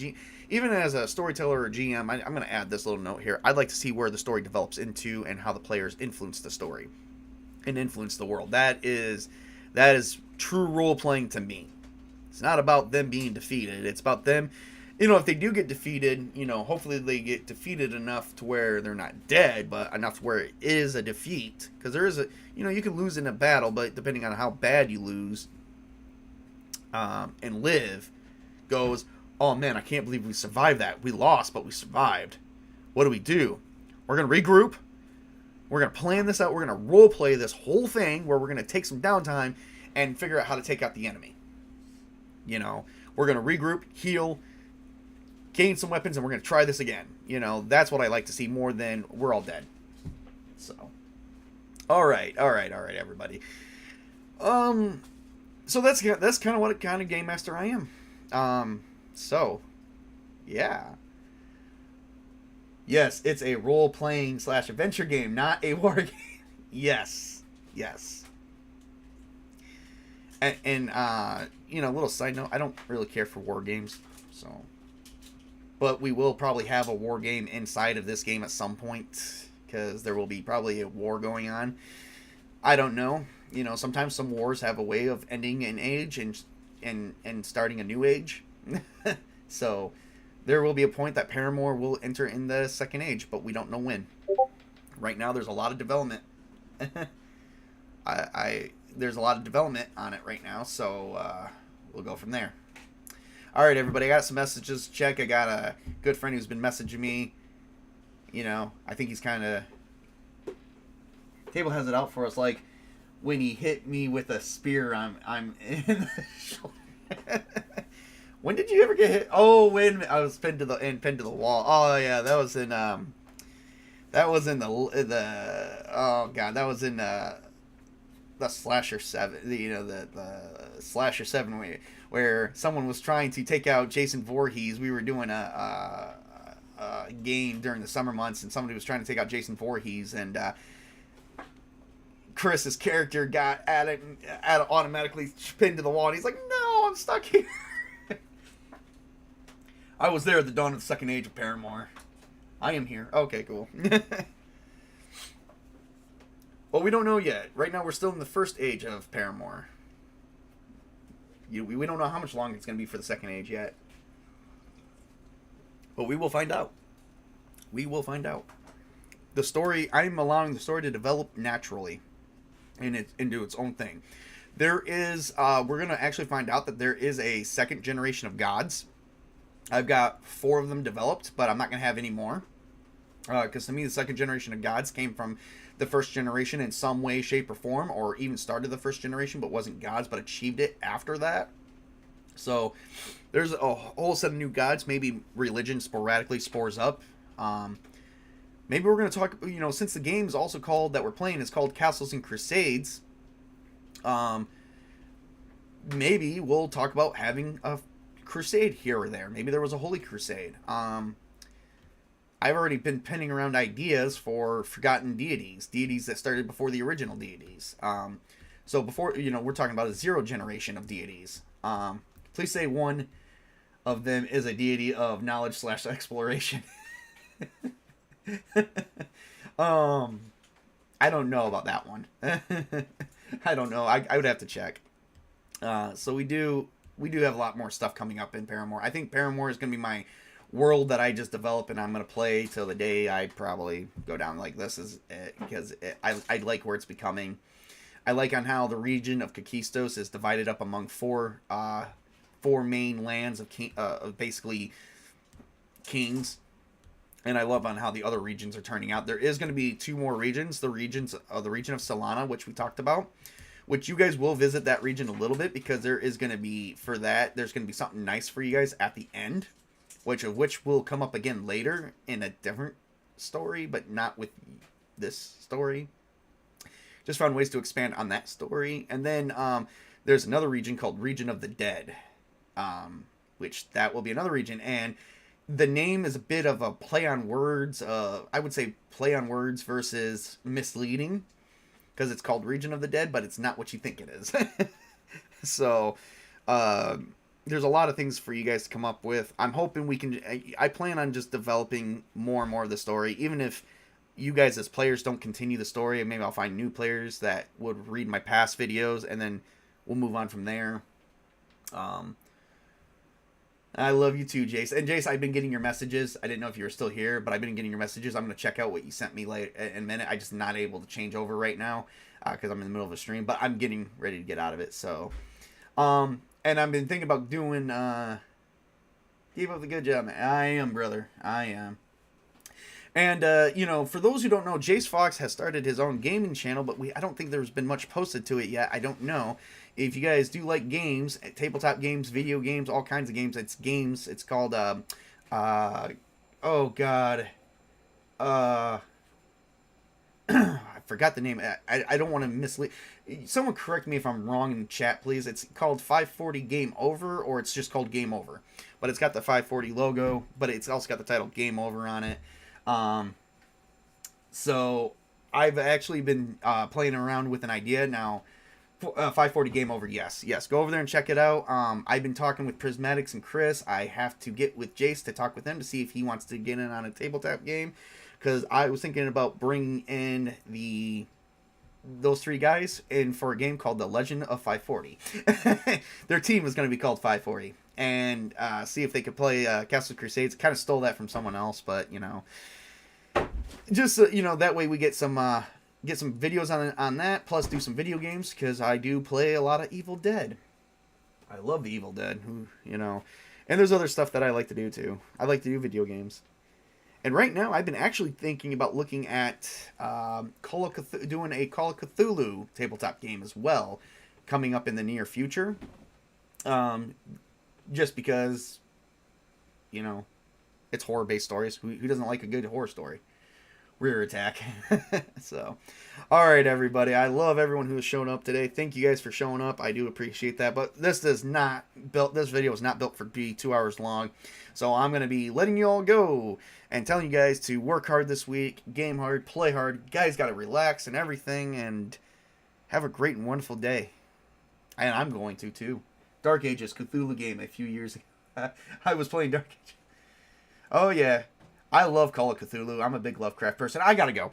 a storyteller or GM, I'm going to add this little note here. I'd like to see where the story develops into and how the players influence the story and influence the world. That is true role-playing to me. It's not about them being defeated. It's about them, if they do get defeated, hopefully they get defeated enough to where they're not dead, but enough to where it is a defeat. Because there is you can lose in a battle, but depending on how bad you lose and live, goes, oh man, I can't believe we survived that. We lost, but we survived. What do? We're going to regroup. We're going to plan this out. We're going to role play this whole thing where we're going to take some downtime and figure out how to take out the enemy. We're going to regroup, heal, gain some weapons, and we're going to try this again. You know, that's what I like to see more than we're all dead. So, all right, everybody. So that's kind of what kind of game master I am. So, yeah. Yes, it's a role-playing / adventure game, not a war game. Yes. And you know, little side note, I don't really care for war games, so. But we will probably have a war game inside of this game at some point, because there will be probably a war going on. I don't know. You know, sometimes some wars have a way of ending an age and starting a new age. So there will be a point that Paramore will enter in the second age, but we don't know when. Right now, there's a lot of development. There's a lot of development on it right now, so we'll go from there. All right, everybody, I got some messages to check. I got a good friend who's been messaging me. You know, I think he's kind of... Table has it out for us, like, when he hit me with a spear, I'm in the shoulder. When did you ever get hit? Oh, when I was pinned to the wall. Oh yeah, that was in the oh god, that was in the Slasher 7. You know, the Slasher 7 where someone was trying to take out Jason Voorhees. We were doing a game during the summer months, and somebody was trying to take out Jason Voorhees, and Chris's character got automatically pinned to the wall, and he's like, "No, I'm stuck here." I was there at the dawn of the second age of Paramore. I am here. Okay, cool. Well, we don't know yet. Right now, we're still in the first age of Paramore. We don't know how much longer it's going to be for the second age yet. But we will find out. We will find out. The story, I'm allowing the story to develop naturally into its own thing. There is, we're going to actually find out that there is a second generation of gods. I've got 4 of them developed, but I'm not going to have any more. Because to me, the second generation of gods came from the first generation in some way, shape, or form, or even started the first generation, but wasn't gods, but achieved it after that. So there's a whole set of new gods. Maybe religion sporadically spores up. Maybe we're going to talk, you know, since the game is also called, that we're playing, is called Castles and Crusades. Maybe we'll talk about having a crusade here or there. Maybe there was a holy crusade. I've already been pinning around ideas for forgotten deities that started before the original deities. So before, you know, we're talking about a 0 generation of deities. Please say one of them is a deity of knowledge / exploration. I don't know about that one. I don't know. I would have to check. So we do have a lot more stuff coming up in Paramore. I think Paramore is going to be my world that I just develop, and I'm going to play till the day I probably go down like this is it, because I like where it's becoming. I like on how the region of Kakistos is divided up among 4 main lands of basically kings. And I love on how the other regions are turning out. There is going to be 2 more regions. The region of Solana, which we talked about, which you guys will visit that region a little bit, because there is going to be, for that, there's going to be something nice for you guys at the end, which will come up again later in a different story, but not with this story. Just found ways to expand on that story. And then there's another region called Region of the Dead, which that will be another region. And the name is a bit of a play on words. I would say play on words versus misleading, because it's called Region of the Dead, but it's not what you think it is. So there's a lot of things for you guys to come up with. I'm hoping we can... I plan on just developing more and more of the story, even if you guys as players don't continue the story, and maybe I'll find new players that would read my past videos, and then we'll move on from there. I love you too, Jace. And Jace, I've been getting your messages. I didn't know if you were still here, but I've been getting your messages. I'm going to check out what you sent me in a minute. I'm just not able to change over right now because I'm in the middle of a stream, but I'm getting ready to get out of it. So, and I've been thinking about doing, keep up the good job, man. I am, brother. I am. And, you know, for those who don't know, Jace Fox has started his own gaming channel, but I don't think there's been much posted to it yet. I don't know. If you guys do like games, tabletop games, video games, all kinds of games, it's called Uh, oh God. Uh, I forgot the name. I don't want to mislead. Someone correct me if I'm wrong in the chat, please. It's called 540 Game Over, or it's just called Game Over. But it's got the 540 logo, but it's also got the title Game Over on it. So I've actually been playing around with an idea now. 540 Game Over, yes. Go over there and check it out. I've been talking with Prismatics and Chris. I have to get with Jace to talk with him to see if he wants to get in on a tabletop game. Because I was thinking about bringing in those three guys in for a game called The Legend of 540. Their team is going to be called 540. And see if they could play Castles and Crusades. Kind of stole that from someone else, but, just, that way we get some videos on that, plus do some video games, because I do play a lot of Evil Dead. I love the Evil Dead, and there's other stuff that I like to do, too. I like to do video games. And right now, I've been actually thinking about looking at doing a Call of Cthulhu tabletop game as well, coming up in the near future. Just because, it's horror-based stories. Who doesn't like a good horror story? Rear attack. So, all right, everybody. I love everyone who has shown up today. Thank you guys for showing up. I do appreciate that. But this video is not built for be 2 hours long. So I'm going to be letting you all go and telling you guys to work hard this week, game hard, play hard. You guys got to relax and everything, and have a great and wonderful day. And I'm going to too. Dark Ages Cthulhu game a few years ago. I was playing Dark Ages. Oh yeah. I love Call of Cthulhu. I'm a big Lovecraft person. I gotta go.